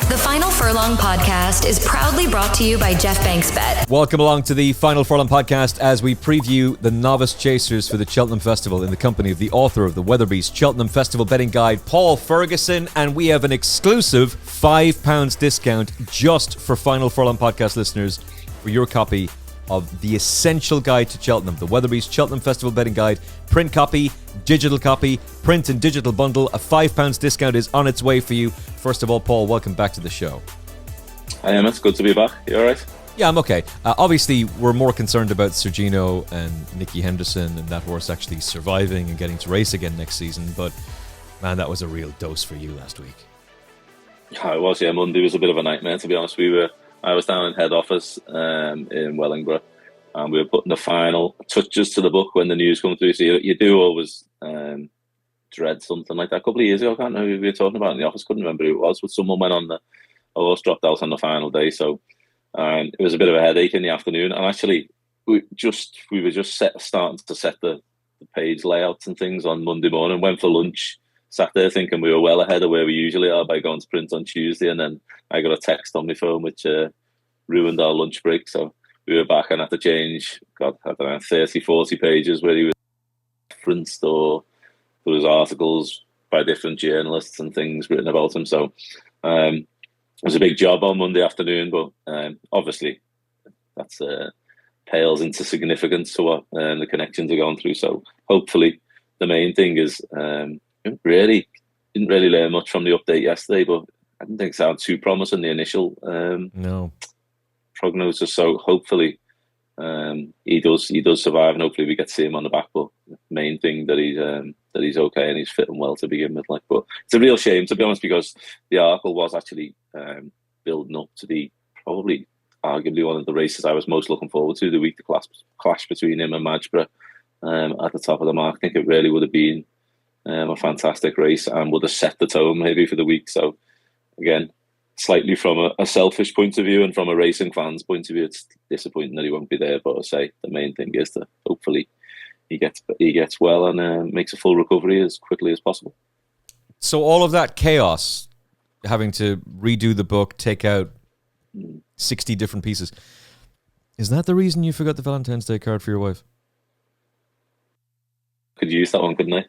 The Final Furlong podcast is proudly brought to you by Jeff Banksbet. Welcome along to the Final Furlong podcast as we preview the Novice Chasers for the Cheltenham Festival in the company of the author of the Weatherby's Cheltenham Festival betting guide, Paul Ferguson, and we have an exclusive £5 discount just for Final Furlong podcast listeners for your copy of the essential guide to Cheltenham, the Weatherby's Cheltenham Festival betting guide, print copy, digital copy, print and digital bundle. A £5 discount is on its way for you. First of all, Paul, welcome back to the show. Hi, Emmet. Good to be back. You all right? Yeah, I'm okay. Obviously, we're more concerned about Sergino and Nicky Henderson and that horse actually surviving and getting to race again next season. But, man, that was a real dose for you last week. Yeah, it was. Yeah, Monday was a bit of a nightmare, to be honest. I was down in head office in Wellingborough, and we were putting the final touches to the book when the news come through. So you do always dread something like that. A couple of years ago, I can't know who we were talking about in the office, couldn't remember who it was, but someone went on a horse dropped out on the final day. So it was a bit of a headache in the afternoon. And actually, we were just starting to set the page layouts and things on Monday morning, went for lunch, sat there thinking we were well ahead of where we usually are by going to print on Tuesday, and then I got a text on my phone which ruined our lunch break. So we were back and had to change, I don't know, 30, 40 pages where he was referenced, or there was articles by different journalists and things written about him. So it was a big job on Monday afternoon, but obviously that's pales into significance to what the connections are going through. So hopefully the main thing is didn't really learn much from the update yesterday, but I didn't think it sounded too promising, the initial prognosis. So hopefully he does survive, and hopefully we get to see him on the back. But the main thing that he's okay and he's fitting well to begin with. But it's a real shame, to be honest, because the Arkle was actually building up to be probably arguably one of the races I was most looking forward to, the week, the clash between him and Majborough at the top of the mark. I think it really would have been a fantastic race and would have set the tone maybe for the week. So again, slightly from a selfish point of view and from a racing fan's point of view, it's disappointing that he won't be there. But I say the main thing is that hopefully he gets well and makes a full recovery as quickly as possible. So all of that chaos, having to redo the book, take out 60 different pieces, is that the reason you forgot the Valentine's Day card for your wife? Could use that one, couldn't I?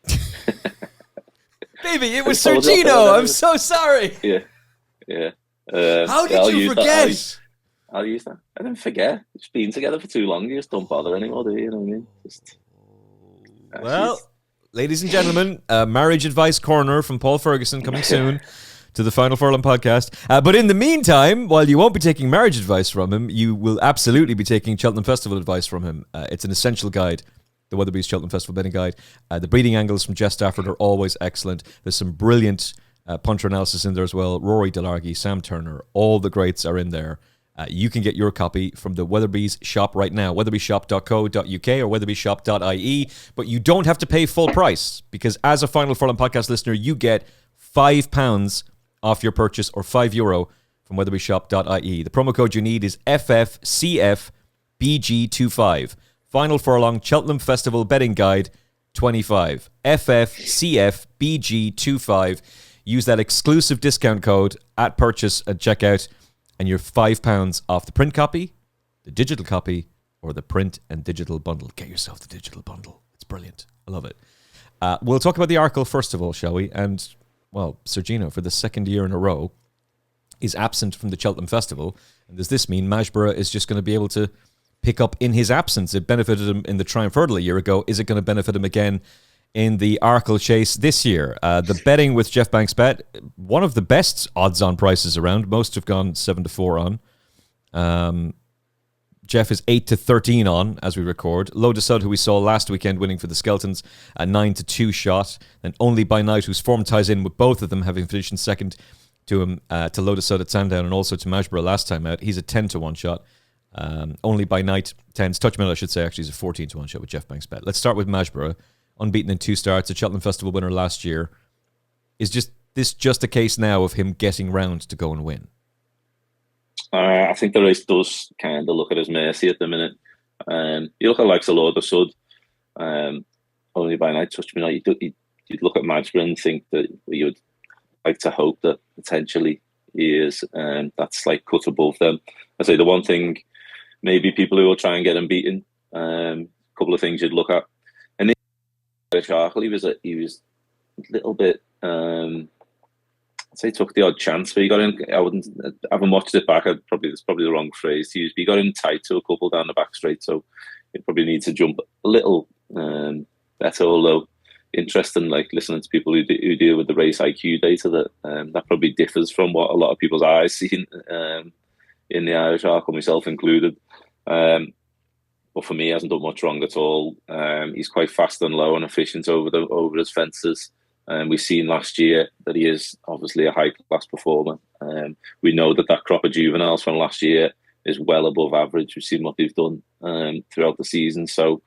Baby, it was Sergino. I'm so sorry. Yeah. How did you forget? I'll use that. I didn't forget. It's been together for too long. You just don't bother anymore, do you? You know what I mean? Well, ladies and gentlemen, marriage advice corner from Paul Ferguson coming soon to the Final Furlong podcast. But in the meantime, while you won't be taking marriage advice from him, you will absolutely be taking Cheltenham Festival advice from him. It's an essential guide. The Weatherby's Cheltenham Festival betting guide. The breeding angles from Jess Stafford are always excellent. There's some brilliant punter analysis in there as well. Rory Delargy, Sam Turner, all the greats are in there. You can get your copy from the Weatherby's shop right now, weatherbyshop.co.uk or weatherbyshop.ie, but you don't have to pay full price, because as a Final Furlong podcast listener, you get £5 off your purchase, or €5 from weatherbyshop.ie. The promo code you need is FFCFBG25. Final Furlong Cheltenham Festival Betting Guide 25. FFCFBG25. Use that exclusive discount code at purchase and checkout, and you're £5 off the print copy, the digital copy, or the print and digital bundle. Get yourself the digital bundle. It's brilliant. I love it. We'll talk about the Arkle first of all, shall we? And, well, Sergino, for the second year in a row, is absent from the Cheltenham Festival. And does this mean Majborough is just going to be able to pick up in his absence? It benefited him in the Triumph Hurdle a year ago. Is it going to benefit him again in the Arkle Chase this year? The betting with Jeff Banksbet, one of the best odds-on prices around. Most have gone 7-4 on. Jeff is 8-13 on as we record. Lo de Sud, who we saw last weekend winning for the Skeltons, a 9-2 shot. And Only by Night, whose form ties in with both of them, having finished in second to him, to Lo de Sud at Sandown and also to Majborough last time out. He's a 10-1 shot. Only by Night, 10s. Touchmill, I should say, actually, is a 14-1 shot with Jeff Banksbet. Let's start with Majborough. Unbeaten in 2 starts, a Cheltenham Festival winner last year. Is this just a case now of him getting round to go and win? I think the race does kind of look at his mercy at the minute. You look at likes of Lo de Sud, Only by Night, Touchmill. You'd look at Majborough and think that you'd like to hope that potentially years, and that's like cut above them. I say the one thing, maybe people who will try and get him beaten, a couple of things you'd look at. And Arkle, he was a little bit. I'd say took the odd chance, but he got in. I haven't watched it back. It's probably the wrong phrase to use. But he got in tight to a couple down the back straight, so he probably needs to jump a little better. Although interesting, like listening to people who deal with the race IQ data, that probably differs from what a lot of people's eyes seen in the Irish Arkle, myself included. But for me, he hasn't done much wrong at all. He's quite fast and low and efficient over his fences. We've seen last year that he is obviously a high-class performer. We know that crop of juveniles from last year is well above average. We've seen what they've done throughout the season. So,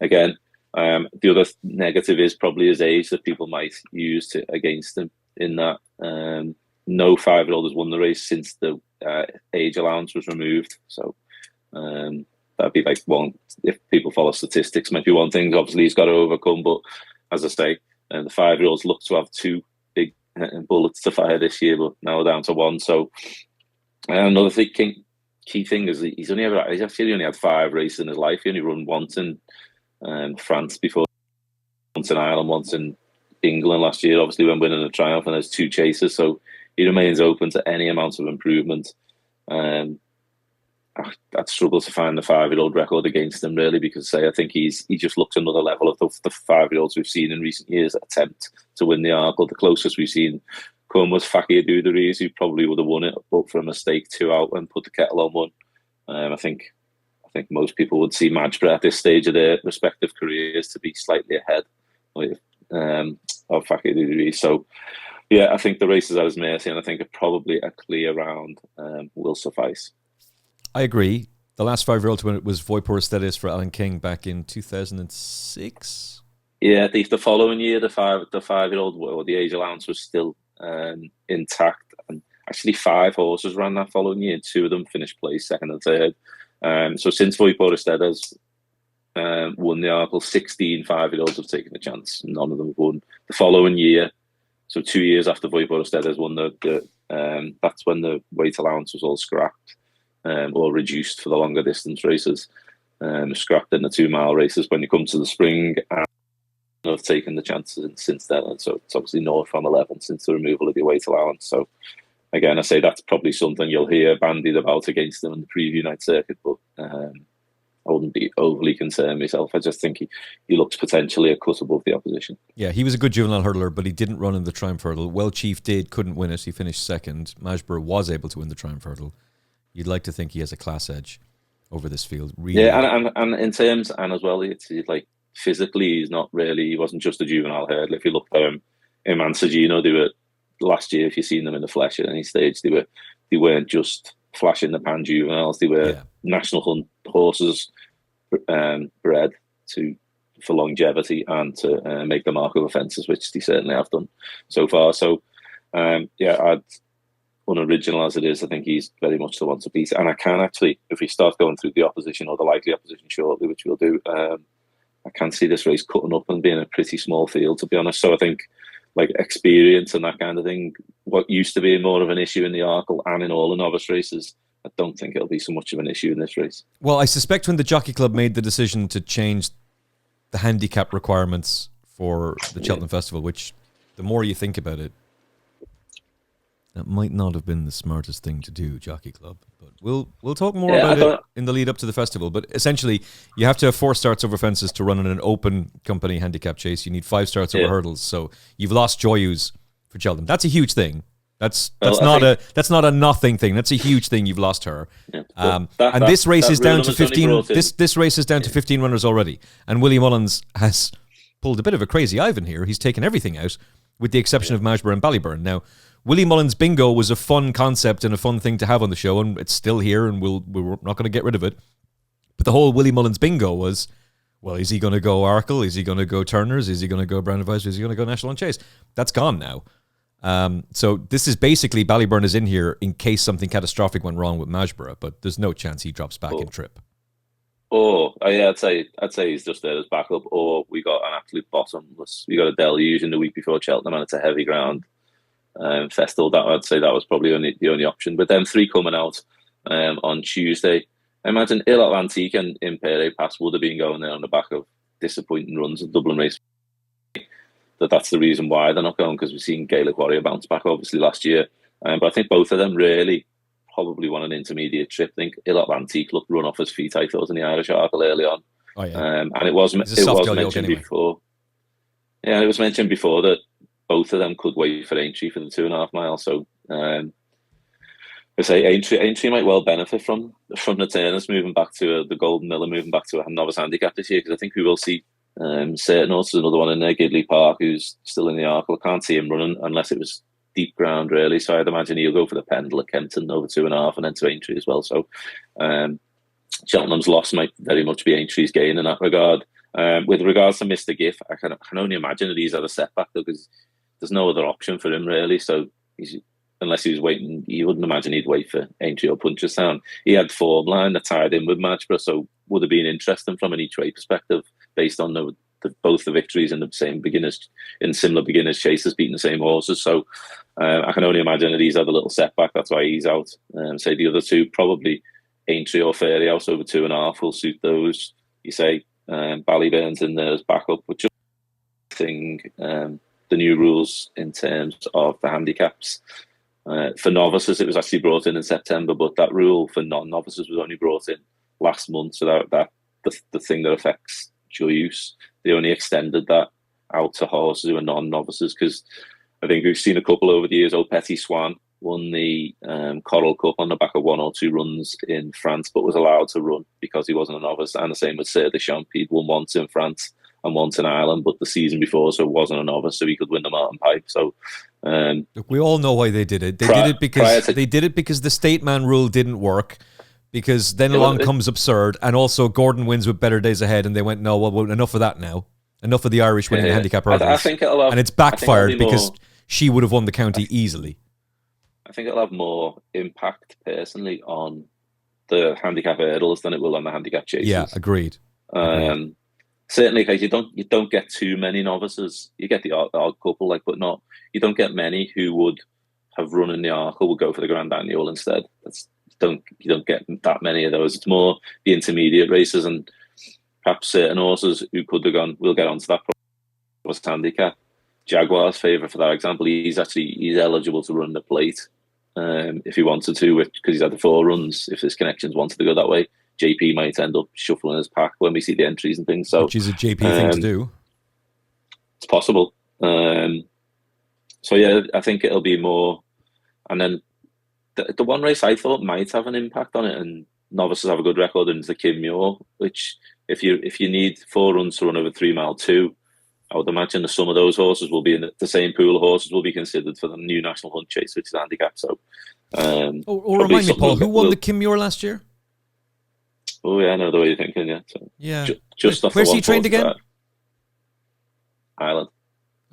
again, the other negative is probably his age that people might use against him, in that no 5-year-old has won the race since the age allowance was removed. So that'd be like one, if people follow statistics, might be one thing obviously he's got to overcome. But as I say, the 5-year-olds look to have 2 big bullets to fire this year, but now we're down to 1. So another key thing is he's actually only had 5 races in his life. He only run once in France before, once in Ireland, once in England last year, obviously when winning a Triumph, and there's 2 chasers, so he remains open to any amount of improvement. I'd struggle to find the 5-year-old record against him, really, because I think he just looks another level of the 5-year-olds we've seen in recent years attempt to win the Arkle. The closest we've seen come was Fakir Duderies, who probably would have won it, but for a mistake 2 out and put the kettle on 1. I think most people would see Majborough at this stage of their respective careers to be slightly ahead of Fakir Duderies. So, yeah, I think the race is at his mercy, and I think probably a clear round will suffice. I agree. The last 5-year-old to win it was Voipur Steadis for Alan King back in 2006. Yeah, the following year, the 5-year-old, or the age allowance was still intact, and actually 5 horses ran that following year, and 2 of them finished place, 2nd and 3rd. So since Voipur Steadis won the Arkle, 16 5-year-olds have taken a chance. None of them have won the following year. So 2 years after Voipur Steadis won that's when the weight allowance was all scrapped. Or reduced for the longer distance races, scrapped in the 2-mile races when you come to the spring, and have taken the chances since then. And so it's obviously north from 11 since the removal of the weight allowance. So again, I say that's probably something you'll hear bandied about against them in the preview night circuit, but I wouldn't be overly concerned myself. I just think he looks potentially a cut above the opposition. Yeah, he was a good juvenile hurdler, but he didn't run in the Triumph Hurdle. Well, Chief couldn't win it. He finished 2nd. Majborough was able to win the Triumph Hurdle. You'd like to think he has a class edge over this field. Really. Yeah, and in terms, and as well, it's like physically, he wasn't just a juvenile hurdler. If you look at him in Mansagino, they were last year, if you've seen them in the flesh at any stage, they weren't just flash in the pan juveniles. They were national hunt horses, bred for longevity and to make the mark of offences, which they certainly have done so far. So, unoriginal as it is, I think he's very much the one to beat. And I can actually, if we start going through the opposition or the likely opposition shortly, which we'll do, I can see this race cutting up and being a pretty small field, to be honest. So I think like experience and that kind of thing, what used to be more of an issue in the Arkle and in all the novice races, I don't think it'll be so much of an issue in this race. Well, I suspect when the Jockey Club made the decision to change the handicap requirements for the Cheltenham Festival, which the more you think about it, that might not have been the smartest thing to do, Jockey Club. But we'll talk more about it in the lead up to the festival. But essentially, you have to have 4 starts over fences to run in an open company handicap chase. You need 5 starts over hurdles. So you've lost Joyous for Cheltenham. That's a huge thing. That's not a nothing thing. That's a huge thing. You've lost her. Yeah, this race is down to 15. This race is down to 15 runners already. And Willie Mullins has pulled a bit of a crazy Ivan here. He's taken everything out, with the exception of Majborough and Ballyburn. Now, Willie Mullins Bingo was a fun concept and a fun thing to have on the show, and it's still here, and we're not going to get rid of it. But the whole Willie Mullins Bingo was, well, is he going to go Arkle? Is he going to go Turners? Is he going to go Brown Advisory? Is he going to go National Ante Chase? That's gone now. So this is basically Ballyburn is in here in case something catastrophic went wrong with Majborough, but there's no chance he drops back in trip. I'd say he's just there as backup. Or we got an absolute bottomless. We got a deluge in the week before Cheltenham, and it's a heavy ground. festival. That I'd say that was probably the only option. But then 3 coming out on Tuesday. I imagine Il Atlantique and Impere Pass would have been going there on the back of disappointing runs of Dublin race. That's the reason why they're not going, because we've seen Gaelic Warrior bounce back obviously last year. But I think both of them really probably want an intermediate trip. I think Il Atlantique looked run off his feet, I thought, in the Irish Arkle early on. Oh, yeah. And it was mentioned before. Yeah, it was mentioned before that both of them could wait for Aintree for the 2.5 miles. So I say Aintree might well benefit from the Turners moving back to the Golden Miller, moving back to a novice handicap this year, because I think we will see certain horses, another one in there, Gidleigh Park, who's still in the Arkle. I can't see him running unless it was deep ground, really. So I'd imagine he'll go for the Pendle at Kempton over 2.5 and then to Aintree as well. So Cheltenham's loss might very much be Aintree's gain in that regard. With regards to Mr. Giff, I can only imagine that he's had a setback, though, because there's no other option for him, really. So unless he was waiting, you wouldn't imagine he'd wait for Aintree or Punchestown. He had form line that tied in with Majborough, so would have been interesting from an each way perspective, based on both the victories in the same beginners, in similar beginners chases, beating the same horses. So I can only imagine that he's had a little setback. That's why he's out. Say the other two, probably Aintree or Fairyhouse over 2.5 will suit those. You say Ballyburn's in there as backup, but just thing the new rules in terms of the handicaps. For novices, it was actually brought in September, but that rule for non-novices was only brought in last month. So that the thing that affects use, they only extended that out to horses who are non-novices, because I think we've seen a couple over the years. Petit Swan won the Coral Cup on the back of 1 or 2 runs in France, but was allowed to run because he wasn't a novice. And the same with Sir Deschamps. He'd won once in France and once in Ireland, but the season before, so wasn't a novice, so he could win the Martin Pipe. So look, we all know why they did it. They did it because the state man rule didn't work. Because then along comes absurd, and also Gordon wins with Better Days Ahead, and they went, no, well, enough of that now. Enough of the Irish winning the handicap hurdles. I think it'll have, and it's backfired because she would have won the county easily. I think it'll have more impact personally on the handicap hurdles than it will on the handicap chases. Yeah, agreed. Certainly, because you don't get too many novices. You get the odd couple, but you don't get many who would have run in the Arkle would go for the Grand Annual instead. You don't get that many of those. It's more the intermediate races, and perhaps certain horses who could have gone. We'll get onto that. Was handicap. Jaguar's favourite for that example. He's eligible to run the plate if he wanted to, because he's had the 4 runs. If his connections wanted to go that way, JP might end up shuffling his pack when we see the entries and things. So, which is a JP thing to do. It's possible. So yeah, I think it'll be more. And then the one race I thought might have an impact on it, and novices have a good record, and is the Kinmure, which if you need 4 runs to run over 3 mile 2, I would imagine that some of those horses will be in the same pool of horses will be considered for the new National Hunt Chase, which is handicap. So, remind me, Paul, who won the Kinmure last year? Oh yeah, I know the way you're thinking. Yeah, so yeah. Just where's he trained again? Ireland.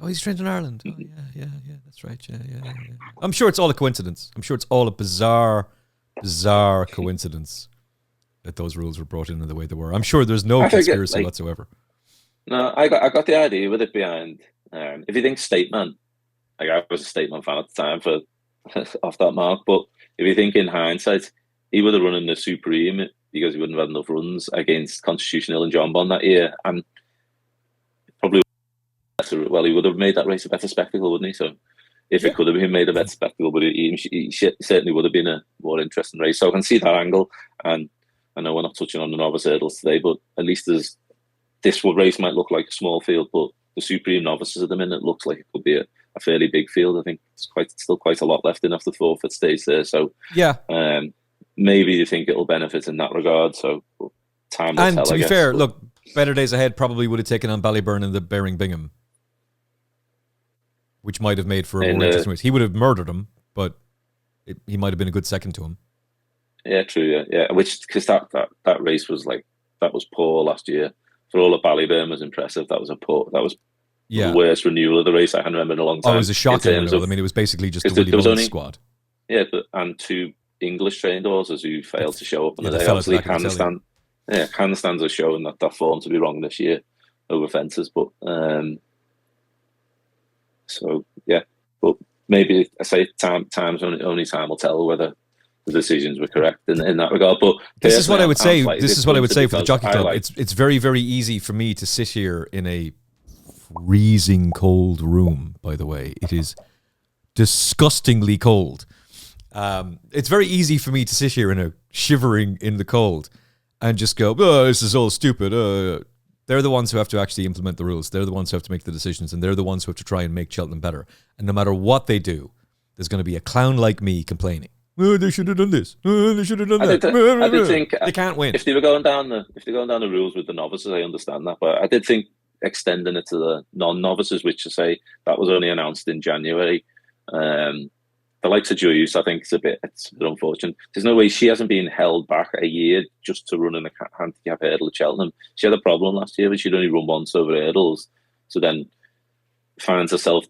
Oh, he's trained in Ireland. Oh, yeah, that's right. Yeah. I'm sure it's all a coincidence. I'm sure it's all a bizarre coincidence that those rules were brought in the way they were. I'm sure there's no conspiracy whatsoever. No, I got the idea with it behind. If you think Stateman, I was a Stateman fan at the time for off that mark, but if you think in hindsight, he would have run in the Supreme because he wouldn't have had enough runs against Constitution Hill and John Bond that year, and probably he would have made that race a better spectacle, wouldn't he? So if it could have been made a better spectacle, but he certainly would have been a more interesting race. So I can see that angle, and I know we're not touching on the novice hurdles today, but at least this race might look like a small field, but the Supreme novices at the minute looks like it could be a fairly big field. I think it's still quite a lot left in after the forfeit stage there. So yeah, maybe you think it'll benefit in that regard. So time will tell. And to I be guess, fair, look, Better Days Ahead probably would have taken on Ballyburn and the Bearing Bingham, which might have made for a more interesting race. He would have murdered him, but he might have been a good second to him. Yeah, true. Yeah. Because that race was that was poor last year. For all of Ballyburn was impressive. That was the worst renewal of the race I hadn't remembered in a long time. Oh, it was a shocking renewal. I mean, it was basically just the Willie Mullins squad. Yeah, and 2 English trained horses who failed to show up on the day. Obviously, handstands are showing that form to be wrong this year over fences. But so yeah, but maybe I say time's only time will tell whether the decisions were correct in that regard. But this is what I would say. This is what I would say for the Jockey Club. Like, it's very, very easy for me to sit here in a freezing cold room. By the way, it is disgustingly cold. It's very easy for me to sit here in a shivering in the cold and just go, "Oh, this is all stupid." They're the ones who have to actually implement the rules. They're the ones who have to make the decisions, and they're the ones who have to try and make Cheltenham better. And no matter what they do, there's going to be a clown like me complaining. Oh, they should have done this. Oh, they should have done that. I did think they can't win. If they're going down the rules with the novices, I understand that. But I did think extending it to the non-novices, which I say that was only announced in January. The likes of Joyce, I think it's a bit unfortunate. There's no way she hasn't been held back a year just to run in a handicap hurdle at Cheltenham. She had a problem last year, but she'd only run once over hurdles. So then finds herself,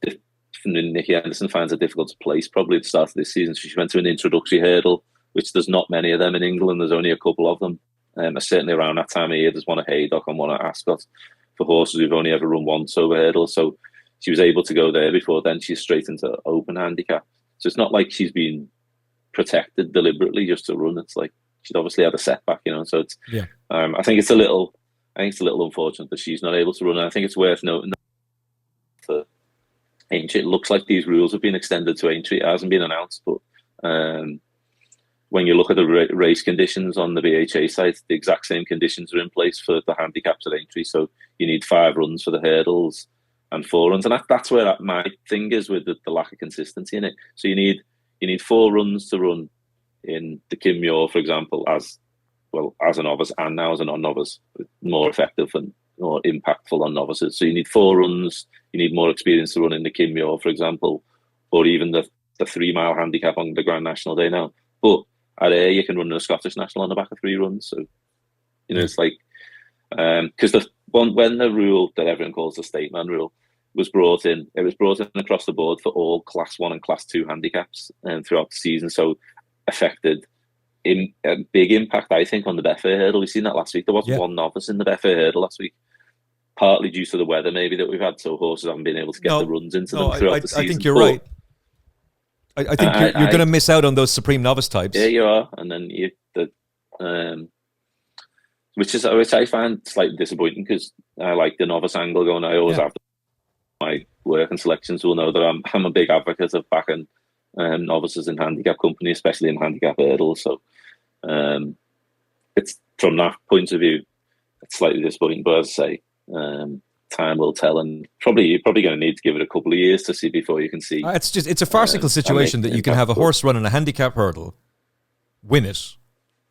Nicky Anderson finds it difficult to place probably at the start of this season. So she went to an introductory hurdle, which there's not many of them in England. There's only a couple of them. Certainly around that time of year, there's one at Haydock and one at Ascot for horses who've only ever run once over hurdles. So she was able to go there before then. She's straight into open handicap. So it's not like she's been protected deliberately just to run. It's like she'd obviously had a setback, So it's I think it's a little unfortunate that she's not able to run. And I think it's worth noting that for Aintree, it looks like these rules have been extended to Aintree. It hasn't been announced, but when you look at the race conditions on the BHA site, the exact same conditions are in place for the handicaps at Aintree. So you need 5 runs for the hurdles and 4 runs, and that's where my thing is with the lack of consistency in it. So you need 4 runs to run in the Kingmaker, for example, as a novice, and now as a non-novice, more effective and more impactful on novices. So you need 4 runs. You need more experience to run in the Kingmaker, for example, or even the 3-mile handicap on the Grand National Day now. But at Ayr, you can run a Scottish National on the back of 3 runs. So it's like because when the rule that everyone calls the State Man rule was brought in, it was brought in across the board for all Class 1 and Class 2 handicaps throughout the season. So affected a big impact, I think, on the Betfair hurdle. We've seen that last week. There wasn't one novice in the Betfair hurdle last week, partly due to the weather maybe that we've had, so horses haven't been able to get the runs into them throughout the season. I think you're right. I think you're going to miss out on those supreme novice types. Yeah, you are. And then which I find slightly disappointing, because I like the novice angle going. I always have my work and selections will know that I'm a big advocate of backing novices in handicap company, especially in handicap hurdles. So it's from that point of view, it's slightly disappointing. But as I say, time will tell, and you're probably going to need to give it a couple of years to see before you can see. It's a farcical situation that you can have a horse run in a handicap hurdle, win it,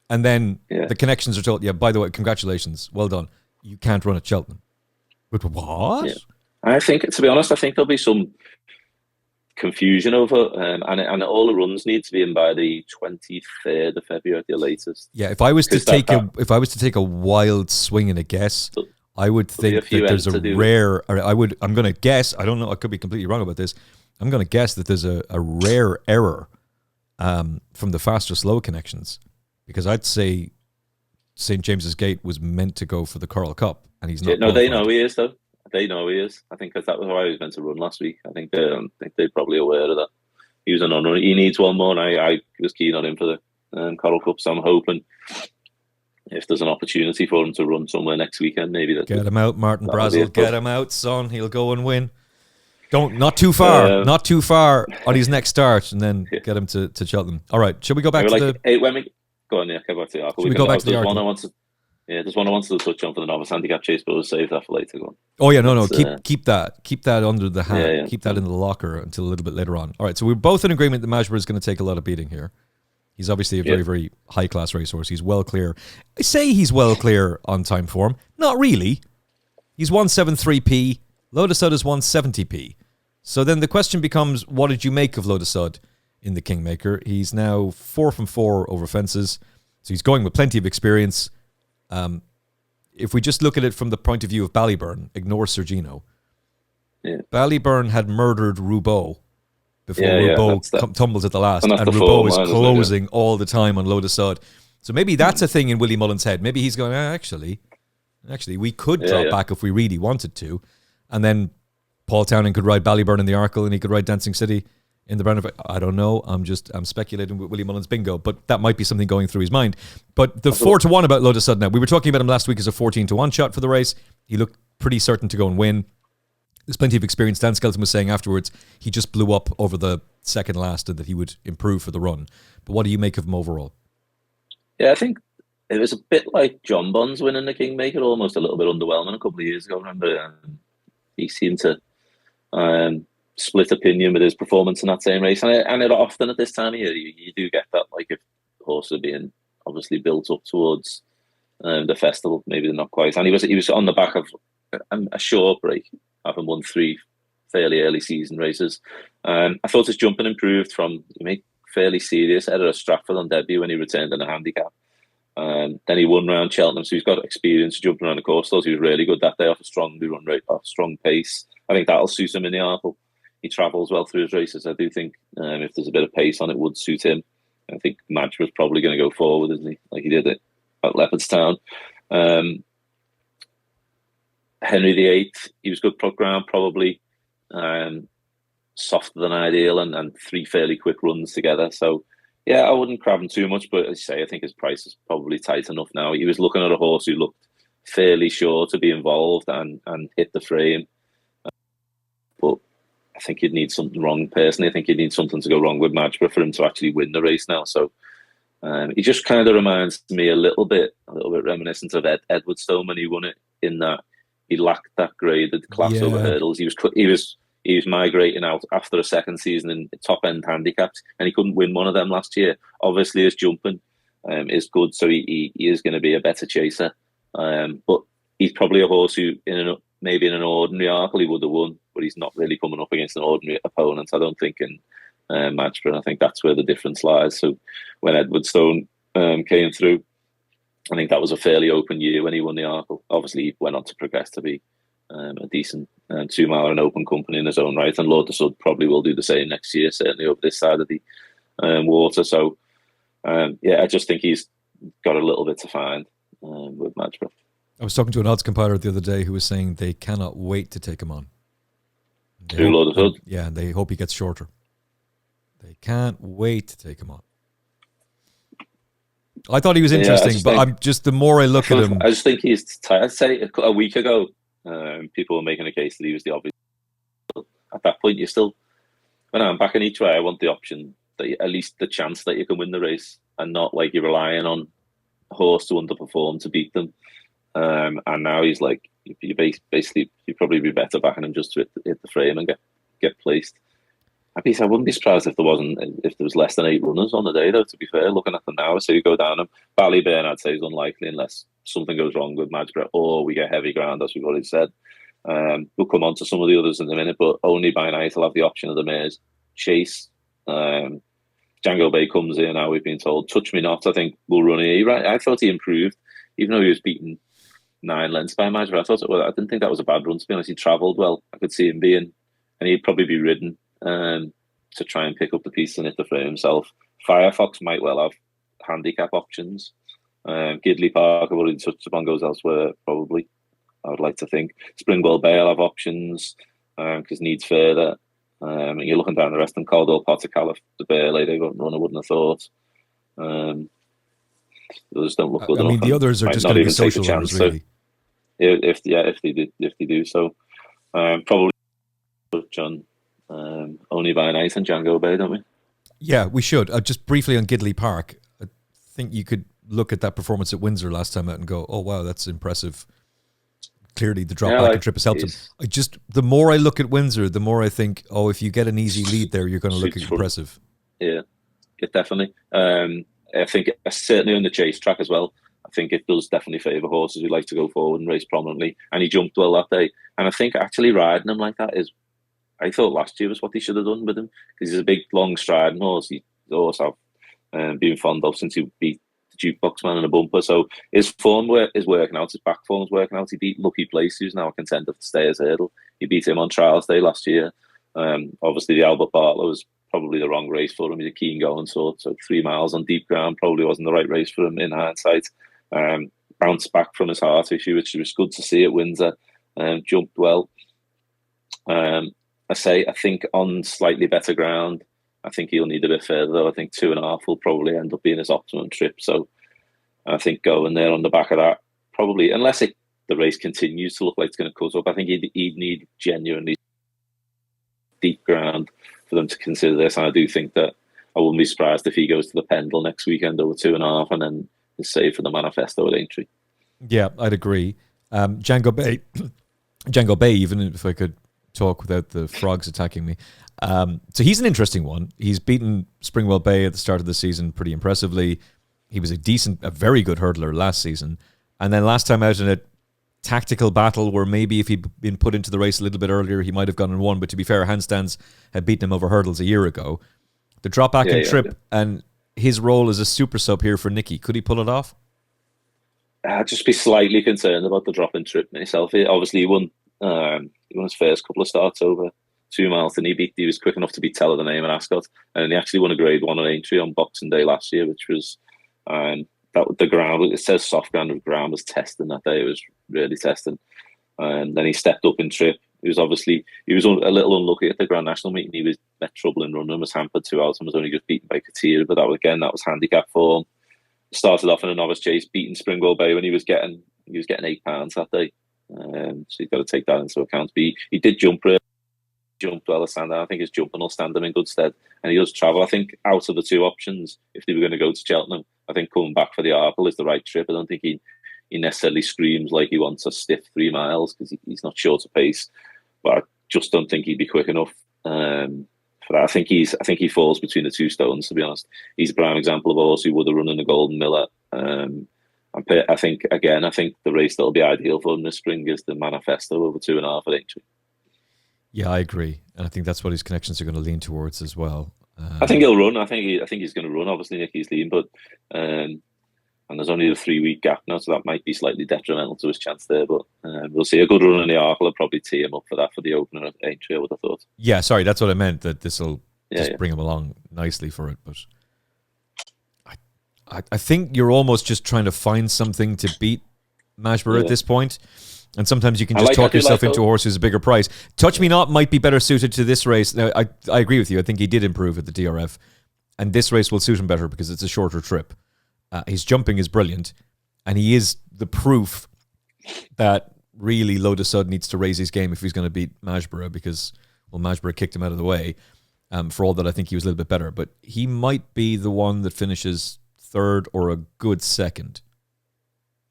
and then the connections are told, by the way, congratulations, well done, you can't run at Cheltenham. But what? Yeah. I think, to be honest, there'll be some confusion over, and all the runs need to be in by the 23rd of February at the latest. Yeah, if I was to take a wild swing and a guess, I would think that there's a rare. I'm going to guess. I don't know. I could be completely wrong about this. I'm going to guess that there's a rare error from the fast or slow connections, because I'd say St James's Gate was meant to go for the Coral Cup, and he's not. No, they know he is though. They know he is. I think that was why he was meant to run last week. I think they're probably aware of that. He was an on-run. He needs one more, and I was keen on him for the Coral Cup. So I'm hoping if there's an opportunity for him to run somewhere next weekend, maybe that. Get him out, Martin Brazel. Get him out, son. He'll go and win. Not too far on his next start, and then get him to Cheltenham. All right, should we go back to the? Hey, when we go on, go back to the Arkle. We go back to the Arkle. There's one I wanted to touch on for the novice handicap chase, but we'll save that for later. Go on. Oh yeah, no. Keep that under the hat. Yeah. Keep that in the locker until a little bit later on. All right, so we're both in agreement that Majborough is going to take a lot of beating here. He's obviously a very, very high class racehorse. He's well clear. I say he's well clear on time form. Not really. He's 173p. Lotusud is 170p. So then the question becomes, what did you make of Lotusud in the Kingmaker? He's now 4 from 4 over fences, so he's going with plenty of experience. If we just look at it from the point of view of Ballyburn, ignore Sergino. Yeah. Ballyburn had murdered Roubaud before Roubaud tumbles at the last, and Roubaud is closing all the time on Lotusud. So maybe that's a thing in Willie Mullen's head. Maybe he's going, actually, we could drop back if we really wanted to, and then Paul Townend could ride Ballyburn in the Arkle, and he could ride Dancing City in the round of, I don't know. I'm speculating with Willie Mullins bingo, but that might be something going through his mind. But the 4-1 about Lotus Sudden, we were talking about him last week as a 14-1 shot for the race. He looked pretty certain to go and win. There's plenty of experience. Dan Skelton was saying afterwards he just blew up over the second last and that he would improve for the run. But what do you make of him overall? Yeah, I think it was a bit like John Bonds winning the Kingmaker, almost a little bit underwhelming a couple of years ago. Remember, he seemed to split opinion with his performance in that same race, and it often at this time of year you do get that, like if horses are being obviously built up towards the festival, maybe they're not quite. And he was on the back of a short break, having won 3 fairly early season races. I thought his jumping improved from he made fairly serious error at Stratford on debut when he returned in a handicap. Then he won round Cheltenham, so he's got experience jumping around the coastals. He was really good that day off a strong run rate, off strong pace. I think that'll suit him in the Arkle. He travels well through his races. I do think if there's a bit of pace on it, would suit him. I think Majborough's probably going to go forward, isn't he? Like he did it at Leopardstown. Henry VIII, he was good ground, probably softer than ideal, and 3 fairly quick runs together. So, yeah, I wouldn't crab him too much, but as you say, I think his price is probably tight enough now. He was looking at a horse who looked fairly sure to be involved and hit the frame. But I think you'd need something wrong, personally. I think you'd need something to go wrong with Majborough for him to actually win the race now. So he just kind of reminds me a little bit reminiscent of Edwardstone when he won it, in that he lacked that graded class over hurdles. He was migrating out after a second season in top end handicaps, and he couldn't win one of them last year. Obviously, his jumping is good, so he is going to be a better chaser. But he's probably a horse who, maybe in an ordinary Arkle, he would have won, but he's not really coming up against an ordinary opponent, I don't think, in Majborough. I think that's where the difference lies. So when Edwardstone came through, I think that was a fairly open year when he won the Arkle. Obviously, he went on to progress to be a decent 2-miler and open company in his own right, and Lord of Sud probably will do the same next year, certainly over this side of the water. So, I just think he's got a little bit to find with Majborough. I was talking to an odds compiler the other day who was saying they cannot wait to take him on. Lord of Sud? Yeah, and they hope he gets shorter. They can't wait to take him on. I thought he was interesting, the more I look at him... I just think he's tired. I'd say a week ago, people were making a case that he was the obvious. At that point, when I'm backing each way, I want the option, that at least the chance that you can win the race, and not like you're relying on a horse to underperform to beat them. And now he's like, you basically, you'd probably be better backing him just to hit the frame and get placed. I wouldn't be surprised if there was less than 8 runners on the day, though, to be fair, looking at them now. So you go down them. Ballyburn, I'd say, is unlikely unless something goes wrong with Majborough or we get heavy ground, as we've already said. We'll come on to some of the others in a minute, but Only by Night will have the option of the mares. Chase, Jango Baie comes in now, we've been told. Touch Me Not, I think, will run here. I thought he improved, even though he was beaten 9 lengths by Majborough. I didn't think that was a bad run, to be honest. He travelled well. I could see him being, and he'd probably be ridden to try and pick up the piece and hit the frame himself. Firefox might well have handicap options. Gidleigh Park, I've already touched upon, goes elsewhere, probably. I would like to think. Springwell Bay will have options because needs further. And you're looking down the rest of them. Caldwell, Potter, Caliph, the Burley, they got run, I wouldn't have thought. Those don't look good enough. The others are just going to be social runners, really. So, if they do so. Probably John. Only by Night and Jango Baie, don't we? Yeah, we should. Just briefly on Gidleigh Park, I think you could look at that performance at Windsor last time out and go, oh, wow, that's impressive. Clearly, the drop back and trip has helped him. The more I look at Windsor, the more I think, if you get an easy lead there, you're going to look impressive. Yeah, definitely. I think certainly on the chase track as well, I think it does definitely favour horses who like to go forward and race prominently. And he jumped well that day. And I think actually riding him like that is, I thought last year was what he should have done with him, because he's a big, long striding horse. He's a horse I've been fond of since he beat the Jukebox Man in a bumper. So his form is working out. His back form is working out. He beat Lucky Place, who's now a contender for Stayers Hurdle. He beat him on Trials Day last year. Obviously, the Albert Bartlett was probably the wrong race for him. He's a keen going sort. So 3 miles on deep ground probably wasn't the right race for him in hindsight. Bounced back from his heart issue, which was good to see at Windsor. Jumped well. I think on slightly better ground, I think he'll need a bit further, though. I think 2.5 will probably end up being his optimum trip. So I think going there on the back of that, probably, unless the race continues to look like it's going to cut up, I think he'd need genuinely deep ground for them to consider this. And I do think that I wouldn't be surprised if he goes to the Pendle next weekend over 2.5 and then is saved for the Manifesto at Aintree. Yeah, I'd agree. Jango Baie, even if I could talk without the frogs attacking me. So he's an interesting one. He's beaten Springwell Bay at the start of the season pretty impressively. He was a very good hurdler last season. And then last time out in a tactical battle where maybe if he'd been put into the race a little bit earlier, he might have gone and won. But to be fair, Handstands had beaten him over hurdles a year ago. The drop back and trip and his role as a super sub here for Nicky, could he pull it off? I'd just be slightly concerned about the drop and trip myself. Obviously, he won his first couple of starts over 2 miles, and he was quick enough to beat Teller the Name and Ascot, and he actually won a Grade 1 at Aintree on Boxing Day last year, which was the ground. It says soft ground. The ground was testing that day. It was really testing, and then he stepped up in trip. He was a little unlucky at the Grand National meeting. He met trouble in running, was hampered 2 hours, and was only just beaten by Katia. But that was handicap form. Started off in a Novice Chase, beating Springwell Bay when he was getting £8 that day. So you've got to take that into account. But he did jump really. Jumped well as stand. I think his jumping will stand him in good stead, and he does travel. I think out of the two options, if they were going to go to Cheltenham, I think coming back for the Arkle is the right trip. I don't think he necessarily screams like he wants a stiff 3 miles because he's not short of pace, but I just don't think he'd be quick enough for that. I think he falls between the two stones, to be honest. He's a prime example of a horse who would have run in the Golden Miller. I think the race that'll be ideal for him this spring is the Manifesto over 2.5 at Aintree. Yeah, I agree, and I think that's what his connections are going to lean towards as well. I think he'll run. I think he's going to run. Obviously, Nicky's lean, but and there's only a 3-week gap now, so that might be slightly detrimental to his chance there. But we'll see. A good run in the Arkle will probably tee him up for that for the opener at Aintree, I would have thought. Yeah, sorry, that's what I meant. That this will bring him along nicely for it. But I think you're almost just trying to find something to beat Majborough at this point. And sometimes you can just talk yourself into a horse who's a bigger price. Touch Me Not might be better suited to this race. Now, I agree with you. I think he did improve at the DRF. And this race will suit him better because it's a shorter trip. His jumping is brilliant. And he is the proof that really Lotus Sud needs to raise his game if he's going to beat Majborough because, Majborough kicked him out of the way. For all that, I think he was a little bit better. But he might be the one that finishes third or a good second.